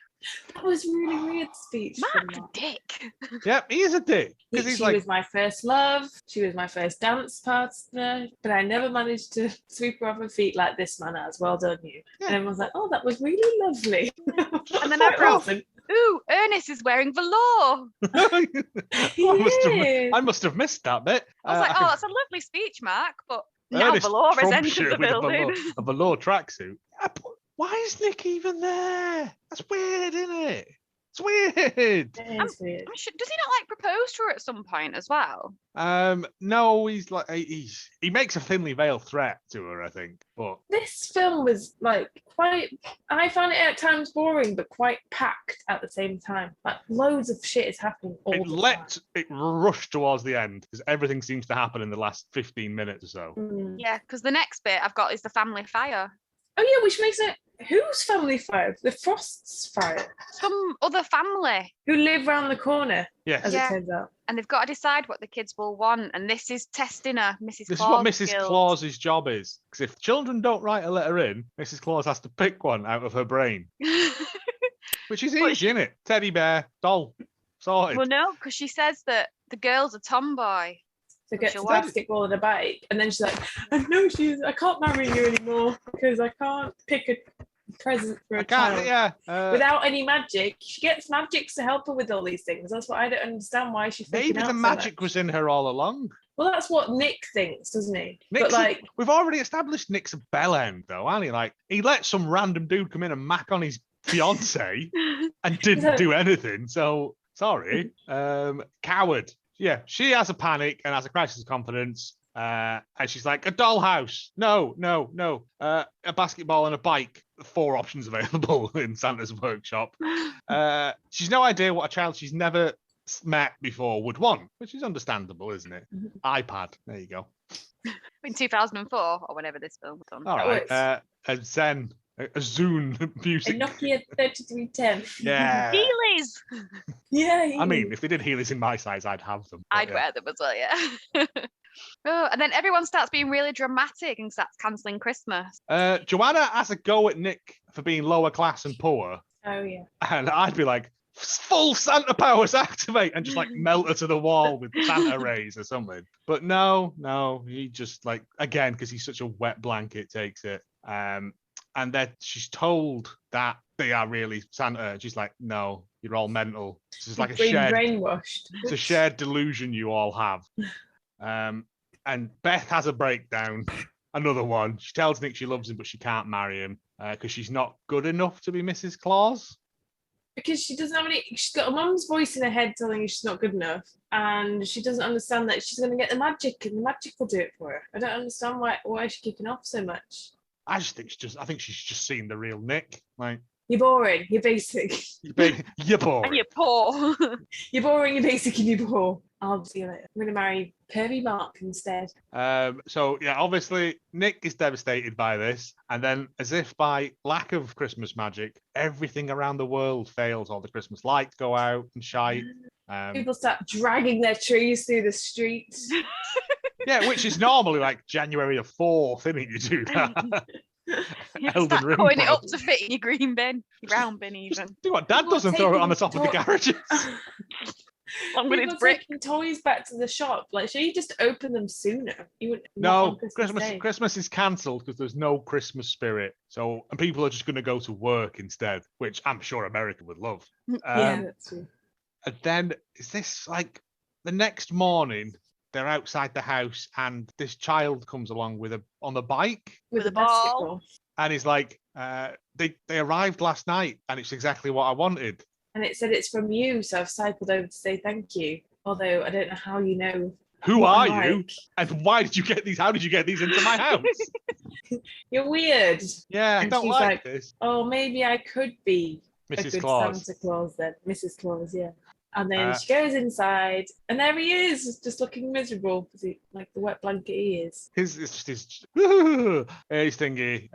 Speaker 3: That was really weird speech. from
Speaker 4: Mark's a
Speaker 3: Mark.
Speaker 4: dick.
Speaker 2: Yep, he is a dick because he's
Speaker 3: She
Speaker 2: like,
Speaker 3: was my first love. She was my first dance partner, but I never managed to sweep her off her feet like this man has. Well done, you.
Speaker 2: Yeah.
Speaker 3: And everyone's like, "Oh, that was really lovely."
Speaker 4: And then
Speaker 2: fuck
Speaker 4: I
Speaker 2: off.
Speaker 4: wrote, ooh, Ernest is wearing velour.
Speaker 2: I must have missed that bit.
Speaker 4: I was like,
Speaker 2: I
Speaker 4: oh, that's a lovely speech, Mark, but now
Speaker 2: Ernest
Speaker 4: velour has
Speaker 2: trumps
Speaker 4: entered
Speaker 2: you
Speaker 4: the
Speaker 2: with
Speaker 4: building.
Speaker 2: a velour tracksuit. Why is Nick even there? That's weird, isn't it? It's weird.
Speaker 3: It is weird.
Speaker 4: Does he not like propose to her at some point as well?
Speaker 2: No, he's like he makes a thinly veiled threat to her, I think. But
Speaker 3: This film was like quite. I found it at times boring, but quite packed at the same time. Like loads of shit is happening all the time.
Speaker 2: it rushed towards the end because everything seems to happen in the last 15 minutes or so.
Speaker 3: Mm.
Speaker 4: Yeah, because the next bit I've got is the family fire.
Speaker 3: Oh yeah, which makes it whose family fire? The Frost's fire,
Speaker 4: Some other family.
Speaker 3: who live round the corner,
Speaker 2: Yes.
Speaker 3: as
Speaker 4: Yeah.
Speaker 3: it turns out.
Speaker 4: And they've got to decide what the kids will want. And this is testing her, Mrs.
Speaker 2: This
Speaker 4: Claus.
Speaker 2: is what Mrs.
Speaker 4: skills.
Speaker 2: Claus's job is. Because if children don't write a letter in, Mrs. Claus has to pick one out of her brain. Which is
Speaker 4: But
Speaker 2: easy, isn't it? Teddy bear, doll, sorted.
Speaker 4: Well, no, because she says that the girl's a tomboy.
Speaker 3: To get
Speaker 4: She'll
Speaker 3: to
Speaker 4: win.
Speaker 3: basketball and a bike, and then she's like, "I know I can't marry you anymore because I can't pick a present for a
Speaker 2: I can't.
Speaker 3: child.
Speaker 2: Yeah.
Speaker 3: Without any magic, she gets magics to help her with all these things. That's what I don't understand why she's
Speaker 2: Maybe the magic was in her all along.
Speaker 3: Well, that's what Nick thinks, doesn't he?
Speaker 2: Nick's
Speaker 3: but like,
Speaker 2: we've already established Nick's a bellend, though, hasn't he? Like, he let some random dude come in and mac on his fiance and didn't do anything. So sorry, coward. Yeah, she has a panic and has a crisis of confidence. And she's like, a dollhouse. No. A basketball and a bike. 4 options available in Santa's workshop. She's no idea what a child she's never met before would want, which is understandable, isn't it? iPad. There you go.
Speaker 4: In 2004 or whenever this film was on.
Speaker 2: All right. A Zen. A Zune music.
Speaker 3: A Nokia 3310.
Speaker 2: Yeah.
Speaker 4: Heelys!
Speaker 3: Yeah.
Speaker 2: I mean, if they did Heelys in my size, I'd have them.
Speaker 4: I'd wear them as well, yeah. Oh, and then everyone starts being really dramatic and starts cancelling Christmas.
Speaker 2: Joanna has a go at Nick for being lower class and poor.
Speaker 3: Oh, yeah.
Speaker 2: And I'd be like, full Santa powers activate, and just like melt her to the wall with Santa rays or something. But no, he just like, again, because he's such a wet blanket, takes it. And then she's told that they are really Santa. And she's like, no, you're all mental. This is like a shared
Speaker 3: brainwashed.
Speaker 2: It's a shared delusion you all have. And Beth has a breakdown. Another one. She tells Nick she loves him, but she can't marry him because she's not good enough to be Mrs. Claus.
Speaker 3: Because she doesn't have any. She's got a mum's voice in her head telling her she's not good enough, and she doesn't understand that she's going to get the magic, and the magic will do it for her. I don't understand why she's kicking off so much.
Speaker 2: I think she's just seen the real Nick. Like,
Speaker 3: you're boring. You're basic.
Speaker 2: You're boring.
Speaker 4: And you're poor.
Speaker 3: You're boring. You're basic, and you're poor. I'll see you later. I'm going to marry Pervy Mark instead.
Speaker 2: So yeah, obviously Nick is devastated by this, and then as if by lack of Christmas magic, everything around the world fails. All the Christmas lights go out and shite.
Speaker 3: People start dragging their trees through the streets.
Speaker 2: Yeah, which is normally like January the 4th, isn't it? You do that.
Speaker 4: You start putting it up to fit in your green bin, your brown bin even.
Speaker 2: Do what Dad doesn't throw it on the top of the garages.
Speaker 4: Along with
Speaker 3: People
Speaker 4: his brick.
Speaker 3: taking toys back to the shop. Like, should you just open them sooner? You wouldn't.
Speaker 2: No, Christmas is cancelled because there's no Christmas spirit. So, and people are just going to go to work instead, which I'm sure America would love.
Speaker 3: Yeah, that's true.
Speaker 2: And then is this like the next morning? They're outside the house, and this child comes along on the bike
Speaker 3: with a
Speaker 4: ball.
Speaker 3: basketball.
Speaker 2: And he's like, they arrived last night, and it's exactly what I wanted.
Speaker 3: And it said it's from you, so I've cycled over to say thank you. Although I don't know how you know.
Speaker 2: Who are you? And why did you get these? How did you get these into my house?
Speaker 3: You're weird.
Speaker 2: Yeah,
Speaker 3: and
Speaker 2: I don't like this.
Speaker 3: Oh, maybe I could be
Speaker 2: Mrs.
Speaker 3: a good
Speaker 2: Claus.
Speaker 3: Santa Claus then. Mrs. Claus, yeah. And then she goes inside, and there he is, just looking miserable, because he, like the wet blanket he is.
Speaker 2: His thingy.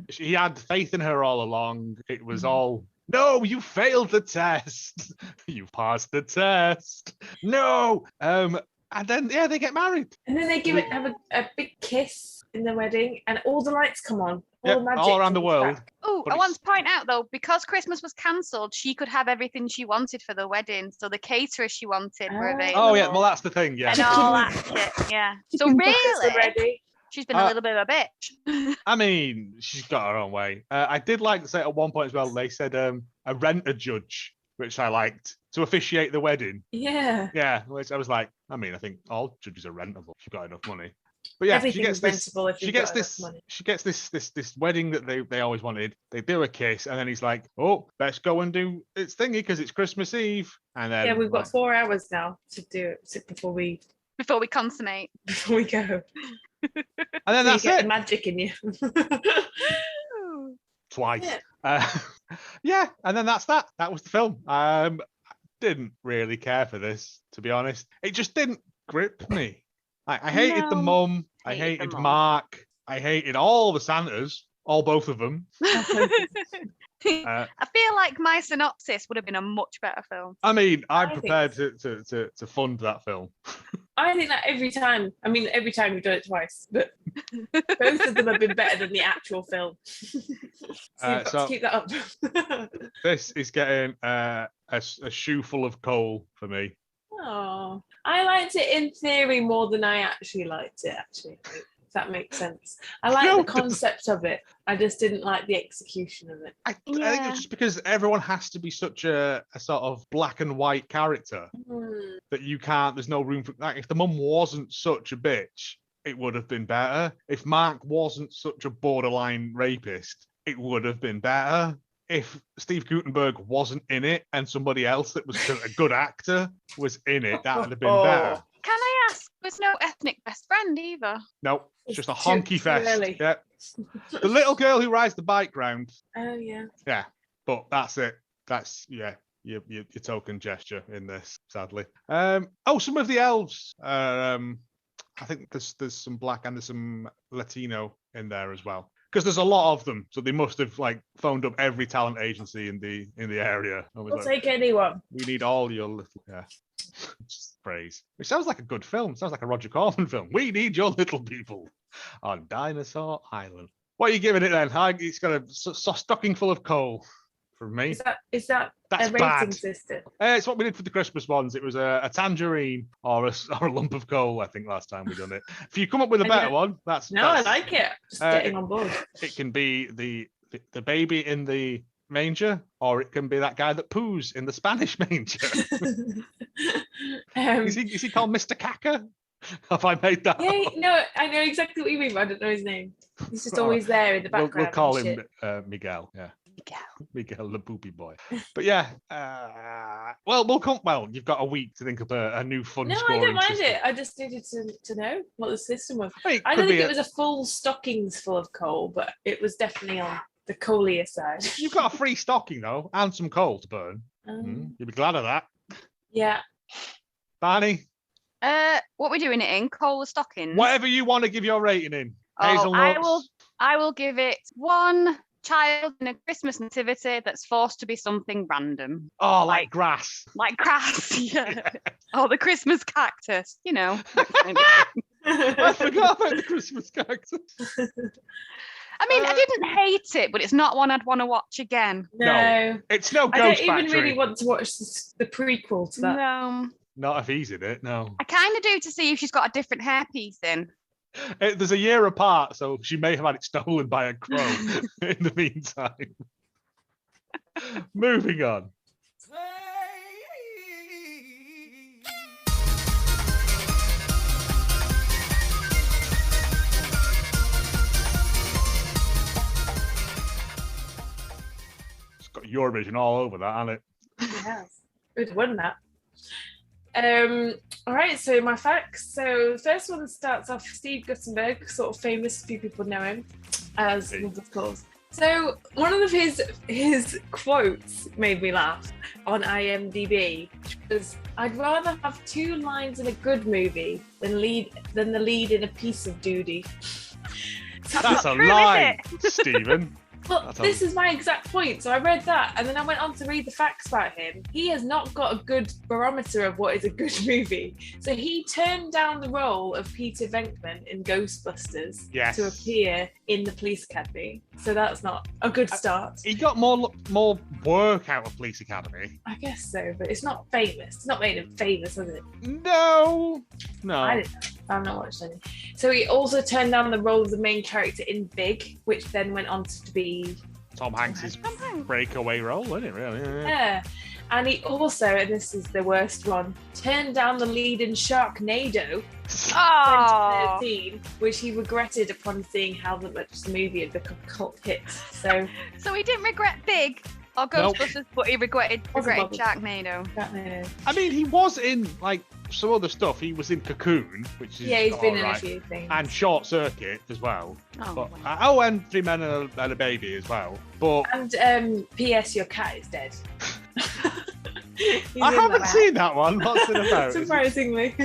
Speaker 2: He had faith in her all along. It was all, no, you failed the test. You passed the test. No. And then, yeah, they get married.
Speaker 3: And then they have a big kiss in the wedding, and all the lights come on.
Speaker 2: All around the world.
Speaker 4: Oh, I want to point out though, because Christmas was cancelled, she could have everything she wanted for the wedding. So the caterers she wanted were available.
Speaker 2: Oh yeah, well that's the thing, yeah.
Speaker 4: And all that shit, yeah. So really, she's been a little bit of a bitch.
Speaker 2: I mean, she's got her own way. I did like to say at one point as well, they said a rent-a-judge, which I liked, to officiate the wedding.
Speaker 3: Yeah.
Speaker 2: Yeah, which I was like, I mean, I think all judges are rentable if you've got enough money. But yeah, she gets this wedding that they always wanted. They do a kiss, and then he's like, "Oh, let's go and do its thingy because it's Christmas Eve." And then
Speaker 3: we've got 4 hours now to do it before we
Speaker 4: consummate.
Speaker 3: Before we go.
Speaker 2: And then that's
Speaker 3: you get
Speaker 2: it.
Speaker 3: the magic in you.
Speaker 2: Twice. Yeah, and then that's that. That was the film. Didn't really care for this, to be honest. It just didn't grip me. I hated the mum. I hated Mark. I hated all the Santas, both of them.
Speaker 4: I feel like my synopsis would have been a much better film.
Speaker 2: I mean, I'm prepared to fund that film.
Speaker 3: I think that every time you've done it twice, but both of them have been better than the actual film. So you've got to keep that up.
Speaker 2: This is getting a shoe full of coal for me.
Speaker 3: Oh, I liked it in theory more than I actually liked it, actually. that makes sense. I like
Speaker 2: No,
Speaker 3: the concept of it. I just didn't like the execution of it.
Speaker 2: I think it's just because everyone has to be such a sort of black and white character that you can't. There's no room for. Like, if the mum wasn't such a bitch, it would have been better. If Mark wasn't such a borderline rapist, it would have been better. If Steve Guttenberg wasn't in it and somebody else that was a good actor was in it, that would have been better.
Speaker 4: Can I ask? There's no ethnic best friend either.
Speaker 2: No, it's just a
Speaker 3: Too
Speaker 2: honky fest.
Speaker 3: early.
Speaker 2: Yeah. The little girl who rides the bike round.
Speaker 3: Oh yeah.
Speaker 2: Yeah, but that's it. That's your token gesture in this, sadly. Some of the elves. I think there's some black and there's some Latino in there as well. Because there's a lot of them, so they must have like phoned up every talent agency in the area.
Speaker 3: We'll take anyone.
Speaker 2: We need all your little phrase. Which sounds like a good film. Sounds like a Roger Corman film. We need your little people on Dinosaur Island. What are you giving it then? It's got a stocking full of coal from me.
Speaker 3: Is that
Speaker 2: That's
Speaker 3: a rating
Speaker 2: bad.
Speaker 3: system?
Speaker 2: It's what we did for the Christmas ones. It was a tangerine or a lump of coal, I think, last time we done it. If you come up with a better one, that's...
Speaker 3: I like it. Just getting on board.
Speaker 2: It can be the baby in the manger, or it can be that guy that poos in the Spanish manger. Is he called Mr. Caca? Have I made that
Speaker 3: Yeah,
Speaker 2: up?
Speaker 3: no, I know exactly what you mean, but I don't know his name. He's just always there in the background.
Speaker 2: We'll call
Speaker 3: and
Speaker 2: him
Speaker 3: shit.
Speaker 2: Miguel. Yeah. Miguel the poopy boy. But yeah, you've got a week to think of a new fun
Speaker 3: No, I
Speaker 2: scoring
Speaker 3: don't mind
Speaker 2: system.
Speaker 3: it. I just needed to know what the system was.
Speaker 2: I mean,
Speaker 3: I
Speaker 2: could
Speaker 3: don't think
Speaker 2: be
Speaker 3: it was a full stockings full of coal, but it was definitely on the coalier side.
Speaker 2: You've got a free stocking though, and some coal to burn. You'll be glad of that.
Speaker 3: Yeah.
Speaker 2: Barney?
Speaker 4: What we doing it in? Coal or stockings?
Speaker 2: Whatever you want to give your rating in.
Speaker 4: Oh,
Speaker 2: Hazelnuts.
Speaker 4: I will give it one child in a Christmas nativity that's forced to be something random.
Speaker 2: Oh, like grass.
Speaker 4: Like grass, yeah. Oh, the Christmas cactus, you know. That kind of thing.
Speaker 2: I forgot about the Christmas cactus.
Speaker 4: I mean, I didn't hate it, but it's not one I'd want to watch again.
Speaker 3: No.
Speaker 2: It's no
Speaker 3: I
Speaker 2: Ghost
Speaker 3: don't even
Speaker 2: Factory.
Speaker 3: really want to watch the prequel to that.
Speaker 4: No.
Speaker 2: Not if he's in it, no.
Speaker 4: I kind of do to see if she's got a different hairpiece in.
Speaker 2: There's a year apart, so she may have had it stolen by a crow in the meantime. Moving on. It's got Eurovision all over that, hasn't it?
Speaker 3: It has. We'd won that. All right, so my facts. So the first one starts off Steve Guttenberg, sort of famous, few people know him as Mother's Calls. So one of his quotes made me laugh on IMDb, which was, "I'd rather have 2 lines in a good movie than the lead in a piece of duty."
Speaker 2: That's a
Speaker 4: true, is
Speaker 2: lie, Stephen.
Speaker 3: Well, this is my exact point. So I read that, and then I went on to read the facts about him. He has not got a good barometer of what is a good movie. So he turned down the role of Peter Venkman in Ghostbusters to appear in the Police Academy. So that's not a good start.
Speaker 2: He got more work out of Police Academy.
Speaker 3: I guess so, but it's not famous. It's not made him famous, has it?
Speaker 2: No.
Speaker 3: I don't know. I've not watched any. So he also turned down the role of the main character in Big, which then went on to be
Speaker 2: Tom Hanks' breakaway role, isn't it, really?
Speaker 3: Yeah. And he also, and this is the worst one, turned down the lead in Sharknado 2013, which he regretted upon seeing how much the movie had become a cult hit. So
Speaker 4: he didn't regret Big or Ghostbusters, but he regretted Sharknado.
Speaker 2: I mean, he was in like some other stuff. He was in Cocoon, which is
Speaker 3: he's been in a few things,
Speaker 2: and Short Circuit as well.
Speaker 4: Oh,
Speaker 2: and 3 Men and a Baby as well. But
Speaker 3: and P.S. Your cat is dead.
Speaker 2: I haven't seen that one. What's it about?
Speaker 3: Surprisingly.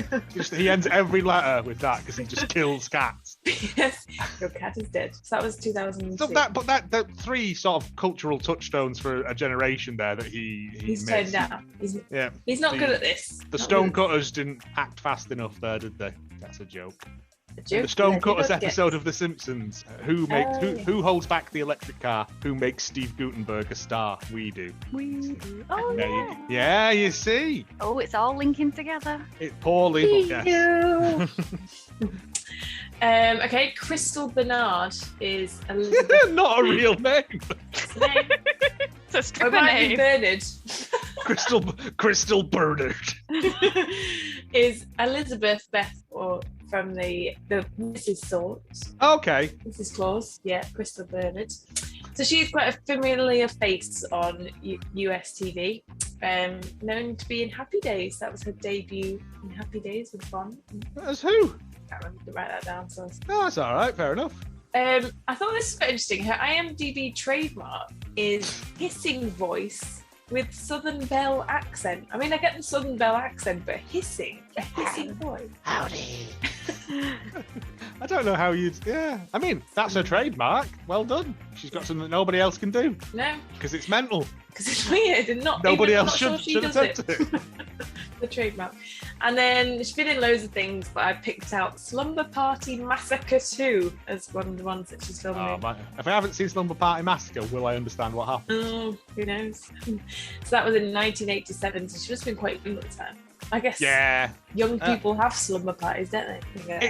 Speaker 2: He ends every letter with that because he just kills cats.
Speaker 3: Yes, your cat is dead. So that was 2002.
Speaker 2: So that 3 sort of cultural touchstones for a generation there that he's
Speaker 3: turned down. He's not good at this.
Speaker 2: The Stonecutters didn't act fast enough there, did they? That's a joke. The Stonecutters episode of The Simpsons. Who holds back the electric car? Who makes Steve Guttenberg a star? We do.
Speaker 4: Oh,
Speaker 2: yeah. You see.
Speaker 4: Oh, it's all linking together.
Speaker 2: It's poorly, but yes.
Speaker 3: Okay, Crystal Bernard is Elizabeth.
Speaker 2: Not a real name.
Speaker 3: name.
Speaker 4: It's a
Speaker 3: It
Speaker 4: stripper
Speaker 3: might be
Speaker 4: name.
Speaker 3: Bernard.
Speaker 2: Crystal Bernard.
Speaker 3: Is Elizabeth Beth or from the Mrs. Salt.
Speaker 2: Okay.
Speaker 3: Mrs. Claus, yeah, Crystal Bernard. So she's quite a familiar face on US TV, known to be in Happy Days. That was her debut in Happy Days with Bond.
Speaker 2: That's who?
Speaker 3: Can't remember to write that down. So
Speaker 2: Oh, that's all right. Fair enough.
Speaker 3: I thought this was quite interesting. Her IMDb trademark is hissing voice with Southern Belle accent. I mean, I get the Southern Belle accent, but a hissing voice.
Speaker 2: Howdy. I don't know how you'd. Yeah. I mean, that's her trademark. Well done. She's got something that nobody else can do
Speaker 3: No,
Speaker 2: because it's mental.
Speaker 3: because it's weird and not
Speaker 2: Nobody
Speaker 3: even,
Speaker 2: else
Speaker 3: I'm not
Speaker 2: should
Speaker 3: sure she does
Speaker 2: attempt it.
Speaker 3: The trademark. And then she's been in loads of things, but I picked out Slumber Party Massacre 2 as one of the ones that she's filming.
Speaker 2: Oh, man. If I haven't seen Slumber Party Massacre, will I understand what happened?
Speaker 3: Oh, who knows? So that was in 1987, so she must have been quite young at the time. I guess
Speaker 2: Yeah.
Speaker 3: young people have slumber parties, don't they? Yeah.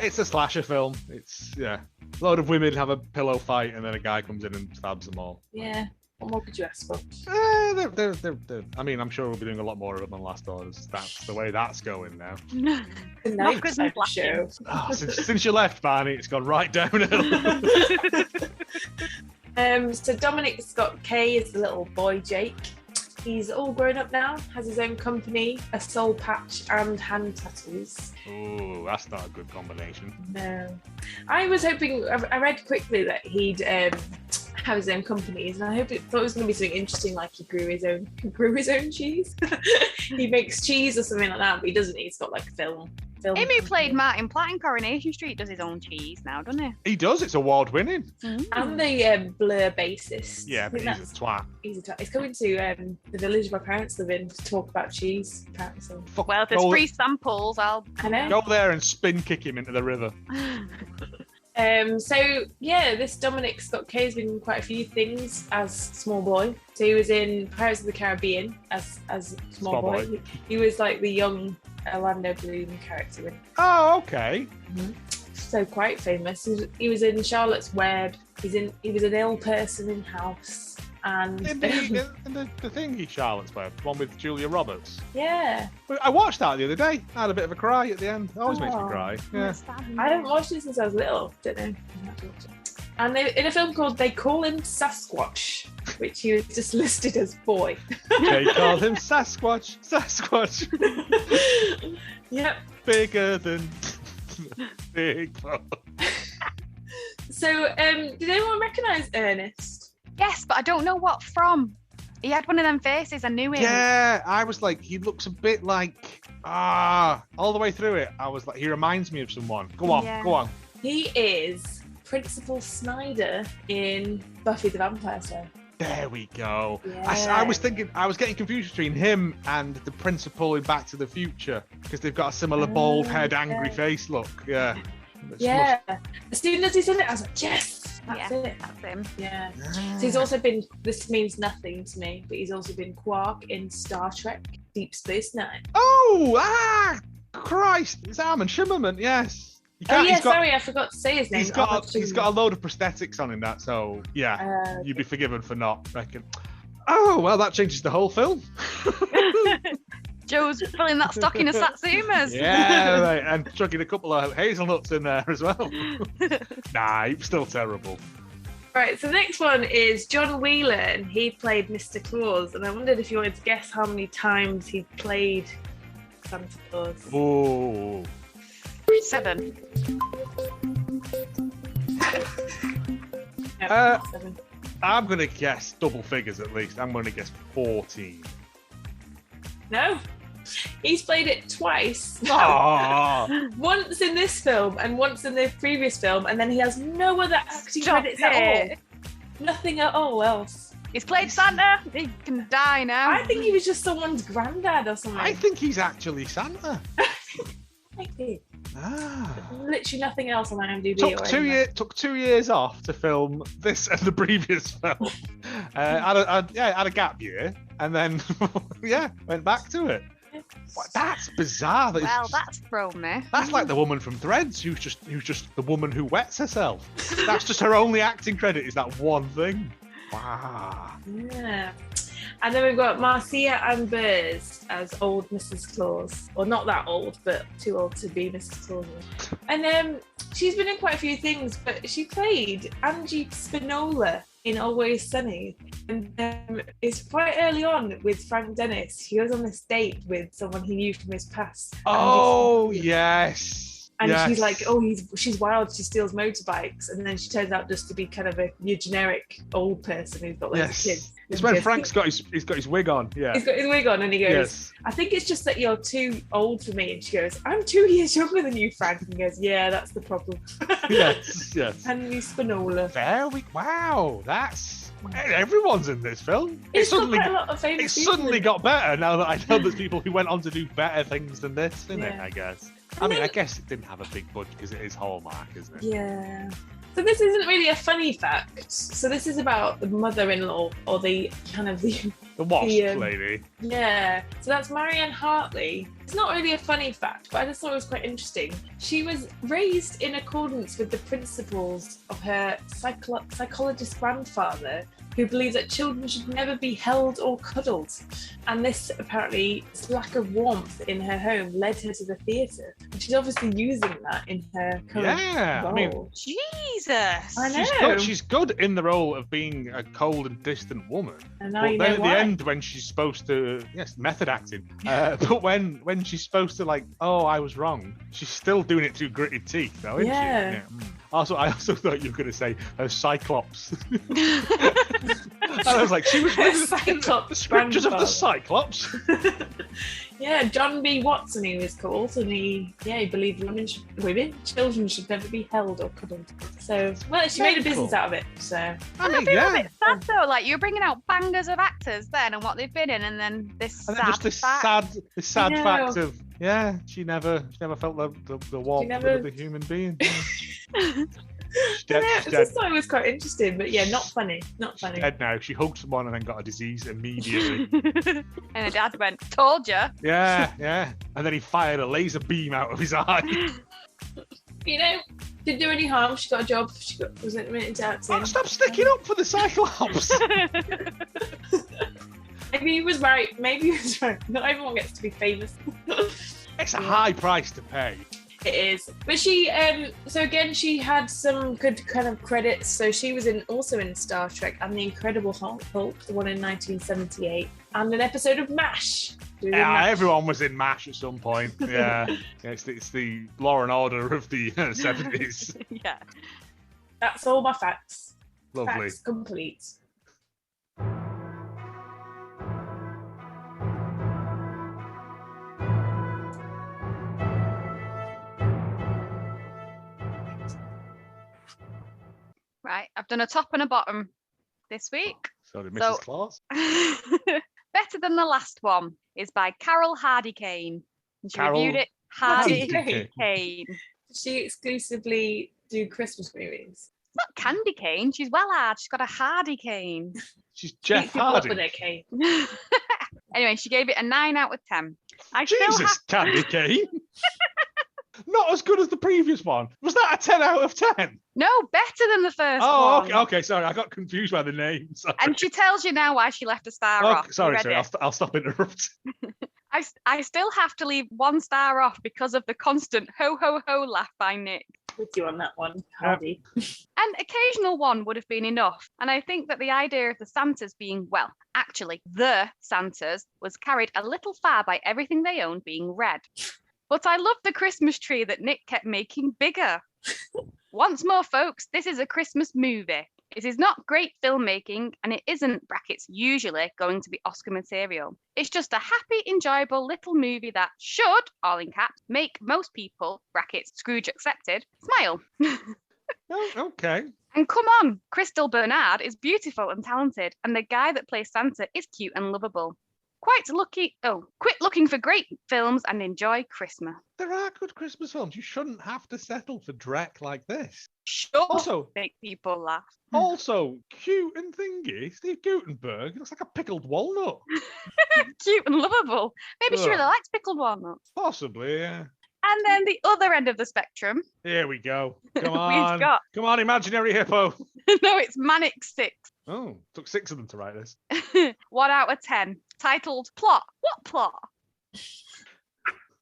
Speaker 2: It's a slasher film. It's a load of women have a pillow fight and then a guy comes in and stabs them all.
Speaker 3: Yeah. What more could you ask for?
Speaker 2: They're I mean, I'm sure we'll be doing a lot more of them on Last Orders. That's the way that's going now.
Speaker 3: The
Speaker 4: Not
Speaker 3: night
Speaker 4: Christmas
Speaker 3: time show.
Speaker 2: Oh, since you left, Barney, it's gone right downhill.
Speaker 3: So Dominic Scott Kay is the little boy Jake. He's all grown up now, has his own company, a soul patch and hand tattoos.
Speaker 2: Oh, that's not a good combination.
Speaker 3: No. I was hoping, I read quickly that he'd have his own companies, and thought it was going to be something interesting, like he grew his own cheese. He makes cheese or something like that, but he doesn't. He's got like film.
Speaker 4: Him who
Speaker 3: company.
Speaker 4: played Martin Platt in Coronation Street does his own cheese now, doesn't he?
Speaker 2: He does. It's award-winning.
Speaker 3: And the Blur bassist.
Speaker 2: Yeah,
Speaker 3: I
Speaker 2: but
Speaker 3: think
Speaker 2: he's a twat.
Speaker 3: He's coming to the village my parents live in to talk about cheese, apparently. So.
Speaker 4: Well, if there's
Speaker 2: Go-
Speaker 4: free samples, I'll.
Speaker 3: I know.
Speaker 2: Go there and spin kick him into the river.
Speaker 3: So yeah, this Dominic Scott Kay has been in quite a few things as small boy. So he was in Pirates of the Caribbean as small boy. He was like the young Orlando Bloom character in.
Speaker 2: Oh, okay.
Speaker 3: So quite famous. He was in Charlotte's Web. He was an ill person in House. And
Speaker 2: In the thingy Charlotte's Web, one with Julia Roberts.
Speaker 3: yeah,
Speaker 2: I watched that the other day. I had a bit of a cry at the end. It always makes me
Speaker 3: Oh.
Speaker 2: cry. Yeah.
Speaker 3: I haven't watched it since I was little. Don't know. I'll have to watch it. And in a film called They Call Him Sasquatch, which he was just listed as boy.
Speaker 2: They call him Sasquatch. Sasquatch.
Speaker 3: Yep.
Speaker 2: Bigger than Bigfoot.
Speaker 3: So, did anyone recognise Ernest?
Speaker 4: Yes, but I don't know what from. He had one of them faces. I knew him.
Speaker 2: Yeah, I was like, he looks a bit like all the way through it. I was like, he reminds me of someone. Go on,
Speaker 4: Yeah.
Speaker 2: go on.
Speaker 3: He is Principal Snyder in Buffy the Vampire Slayer.
Speaker 2: There we go.
Speaker 3: Yeah.
Speaker 2: I was getting confused between him and the principal in Back to the Future because they've got a similar bald head, angry
Speaker 3: yeah.
Speaker 2: face look. Yeah. It's
Speaker 3: Yeah. As soon as he's in it, I was like, yes, that's it.
Speaker 4: That's him.
Speaker 3: Yeah.
Speaker 2: must-
Speaker 3: So he's also been, this means nothing to me, but he's also been Quark in Star Trek Deep Space Nine.
Speaker 2: Christ! It's Armin Shimerman. Yes. You
Speaker 3: Oh
Speaker 2: can't-
Speaker 3: yeah,
Speaker 2: he's got-
Speaker 3: sorry, I forgot to say his name.
Speaker 2: He's got a load of prosthetics on in that, so yeah, you'd be forgiven for not reckon. Oh well, that changes the whole film.
Speaker 4: Joe's filling that stocking of Satsumas.
Speaker 2: Yeah, right, and chucking a couple of hazelnuts in there as well. Nah, he's still terrible.
Speaker 3: Right, so the next one is John Wheeler, and he played Mr. Claus, and I wondered if you wanted to guess how many times he played Santa Claus.
Speaker 2: Oh,
Speaker 4: 7.
Speaker 3: No,
Speaker 2: Uh,
Speaker 3: 7.
Speaker 2: I'm gonna guess double figures at least. I'm gonna guess 14.
Speaker 3: No, he's played it twice.
Speaker 2: Oh,
Speaker 3: Once in this film and once in the previous film, and then he has no other acting
Speaker 4: Stop
Speaker 3: credits at
Speaker 4: it.
Speaker 3: all. Nothing at all else.
Speaker 4: He's played Santa. He can die now.
Speaker 3: I think he was just someone's granddad or something.
Speaker 2: I think he's actually Santa.
Speaker 3: Maybe.
Speaker 2: Ah.
Speaker 3: Literally nothing else on IMDb.
Speaker 2: Took 2 years off to film this and the previous film. Had a gap year, and then went back to it. What? That's bizarre.
Speaker 4: Well, that's thrown me.
Speaker 2: That's like the woman from Threads, who's just the woman who wets herself. That's just her only acting credit. Is that one thing? Wow.
Speaker 3: Yeah. And then we've got Marcia Ambers as old Mrs. Claus. Or not that old, but too old to be Mrs. Claus. And she's been in quite a few things, but she played Angie Spinola in Always Sunny. And it's quite early on with Frank Dennis. He goes on this date with someone he knew from his past.
Speaker 2: Oh, yes.
Speaker 3: And
Speaker 2: yes.
Speaker 3: she's like, she's wild, she steals motorbikes. And then she turns out just to be kind of your generic old person who's got loads of kids.
Speaker 2: It's when Frank's got his wig on. Yeah.
Speaker 3: He's got his wig on and he goes, yes. I think it's just that you're too old for me. And she goes, I'm 2 years younger than you, Frank. And he goes, yeah, that's the problem.
Speaker 2: Yes.
Speaker 3: Henry Spinola.
Speaker 2: Wow, that's... Everyone's in this film.
Speaker 3: It's suddenly got quite a lot of famous people.
Speaker 2: Suddenly got better now that I know there's people who went on to do better things than this, didn't it, I guess. I mean, I guess it didn't have a big budget because it is Hallmark, isn't it?
Speaker 3: Yeah. So this isn't really a funny fact. So this is about the mother-in-law, or the kind of the
Speaker 2: wasp lady.
Speaker 3: Yeah. So that's Marianne Hartley. It's not really a funny fact, but I just thought it was quite interesting. She was raised in accordance with the principles of her psychologist grandfather, who believed that children should never be held or cuddled. And this, apparently, this lack of warmth in her home led her to the theatre. And she's obviously using that in her current role.
Speaker 2: I mean,
Speaker 4: Jesus!
Speaker 3: I know.
Speaker 2: She's good in the role of being a cold and distant woman.
Speaker 3: And now
Speaker 2: but
Speaker 3: you
Speaker 2: then
Speaker 3: know
Speaker 2: at
Speaker 3: why.
Speaker 2: the end, when she's supposed to, method acting. But when she's supposed to I was wrong, she's still doing it through gritted teeth, though, isn't she? Yeah. Also, I also thought you were going to say Cyclops. And I was like, she was with the scriptures of the Cyclops.
Speaker 3: Yeah, John B. Watson he was called, and he believed children should never be held or cuddled. So, she made a business out of it. So,
Speaker 4: I feel a bit sad though. Like you're bringing out bangers of actors then and what they've been in, and then this sad fact of she never felt the warmth of the human being. She's dead.
Speaker 3: I just thought it was quite interesting, but not funny. Not funny.
Speaker 2: She's dead now. She hugged someone and then got a disease immediately.
Speaker 4: And her dad went, "Told ya."
Speaker 2: Yeah. And then he fired a laser beam out of his eye.
Speaker 3: Didn't do any harm. She got a job. Was admitted to acting.
Speaker 2: Stop sticking up for the Cyclops.
Speaker 3: Maybe he was right. Not everyone gets to be famous.
Speaker 2: It's a high price to pay.
Speaker 3: It is. But she, so again, she had some good kind of credits. So she was also in Star Trek and The Incredible Hulk, the one in 1978, and an episode of MASH.
Speaker 2: Everyone was in MASH at some point. Yeah. It's the Law and Order of the 70s.
Speaker 4: Yeah.
Speaker 3: That's all my facts.
Speaker 2: Lovely.
Speaker 3: Facts complete.
Speaker 4: Right, I've done a top and a bottom this week.
Speaker 2: So did Mrs. Claus.
Speaker 4: Better Than the Last One is by Carol Hardy Kane. And she reviewed it. Hardy Kane.
Speaker 3: Does she exclusively do Christmas movies?
Speaker 4: It's not Candy Cane. She's well hard. She's got a Hardy Cane.
Speaker 2: She's Jeff Hardy.
Speaker 4: Anyway, she gave it a 9 out of 10.
Speaker 2: Candy Cane. Not as good as the previous one. Was that a 10 out of 10?
Speaker 4: No, better than the first one.
Speaker 2: Oh, okay. Sorry, I got confused by the name. Sorry.
Speaker 4: And she tells you now why she left a star off.
Speaker 2: Sorry. I'll stop interrupting.
Speaker 4: I still have to leave 1 star off because of the constant ho ho ho laugh by Nick.
Speaker 3: With you on that one, Hardy.
Speaker 4: An occasional one would have been enough. And I think that the idea of the Santas being, the Santas was carried a little far by everything they owned being red. But I love the Christmas tree that Nick kept making bigger. Once more, folks, this is a Christmas movie. It is not great filmmaking, and it isn't, brackets, usually going to be Oscar material. It's just a happy, enjoyable little movie that should, all in caps, make most people, brackets, Scrooge accepted, smile.
Speaker 2: Oh, okay.
Speaker 4: And come on, Crystal Bernard is beautiful and talented, and the guy that plays Santa is cute and lovable. Quit looking for great films and enjoy Christmas.
Speaker 2: There are good Christmas films. You shouldn't have to settle for dreck like this.
Speaker 4: Sure,
Speaker 2: also,
Speaker 4: make people laugh.
Speaker 2: Also, cute and thingy. Steve Guttenberg looks like a pickled walnut.
Speaker 4: Cute and lovable. Maybe she really
Speaker 2: Ugh.
Speaker 4: likes pickled walnuts.
Speaker 2: Possibly, yeah.
Speaker 4: And then the other end of the spectrum,
Speaker 2: Here we go. Come
Speaker 4: We've
Speaker 2: on.
Speaker 4: got-
Speaker 2: Come on, imaginary hippo.
Speaker 4: no, it's Manic 6.
Speaker 2: Oh, took 6 of them to write this.
Speaker 4: 1 out of 10. Titled Plot. What plot?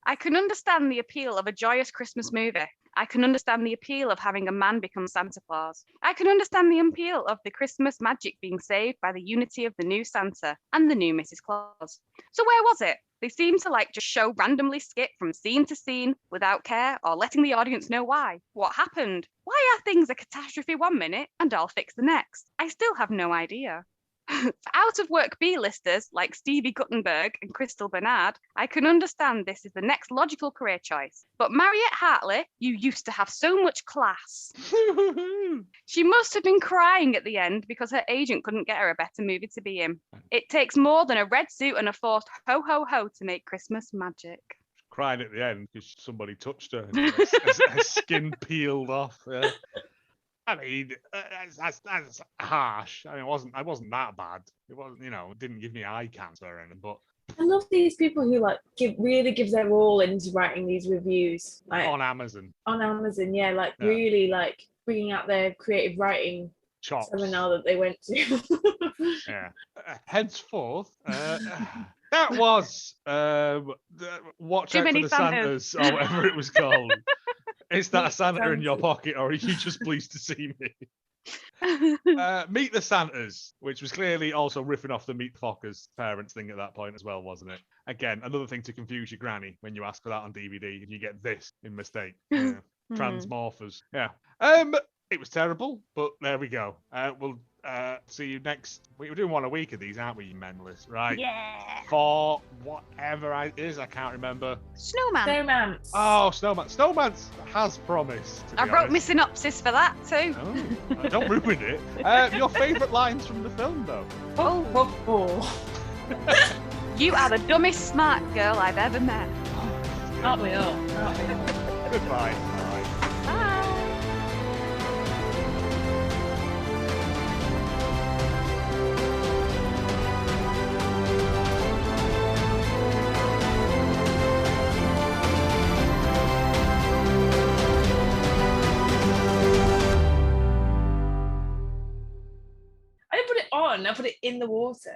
Speaker 4: I can understand the appeal of a joyous Christmas movie. I can understand the appeal of having a man become Santa Claus. I can understand the appeal of the Christmas magic being saved by the unity of the new Santa and the new Mrs. Claus. So where was it? They seem to just show randomly skip from scene to scene without care or letting the audience know why. What happened? Why are things a catastrophe 1 minute and all fixed the next? I still have no idea. For out-of-work B-listers like Stevie Guttenberg and Crystal Bernard, I can understand this is the next logical career choice. But Mariette Hartley, you used to have so much class. She must have been crying at the end because her agent couldn't get her a better movie to be in. It takes more than a red suit and a forced ho-ho-ho to make Christmas magic.
Speaker 2: Crying at the end because somebody touched her and her skin peeled off. Yeah. I mean, that's harsh. I mean, I wasn't that bad. It wasn't, it didn't give me eye cancer or anything. But
Speaker 3: I love these people who really give their all into writing these reviews.
Speaker 2: on Amazon.
Speaker 3: On Amazon, yeah, really bringing out their creative writing
Speaker 2: Chops.
Speaker 3: seminar that they went to.
Speaker 2: Yeah. Henceforth, that was Watch
Speaker 4: Too
Speaker 2: Out for
Speaker 4: Many
Speaker 2: the
Speaker 4: Santas.
Speaker 2: Santas or whatever it was called. Is that a Santa in your pocket, or are you just pleased to see me? Meet the Santas, which was clearly also riffing off the Meet the Fockers parents thing at that point as well, wasn't it? Again, another thing to confuse your granny when you ask for that on DVD and you get this in mistake. Yeah. Transmorphers. Yeah. It was terrible, but there we go. We'll see you next. We're doing one a week of these, aren't we, you menless? Right.
Speaker 4: Yeah.
Speaker 2: For whatever it is, I can't remember.
Speaker 4: Snowman.
Speaker 2: Oh, Snowman has promised.
Speaker 4: I wrote my synopsis for that too.
Speaker 2: Oh, don't ruin it. Your favourite lines from the film, though?
Speaker 4: You are the dumbest smart girl I've ever met.
Speaker 3: Aren't we all?
Speaker 2: Goodbye.
Speaker 4: Bye.
Speaker 3: I didn't put it on. I put it in the water.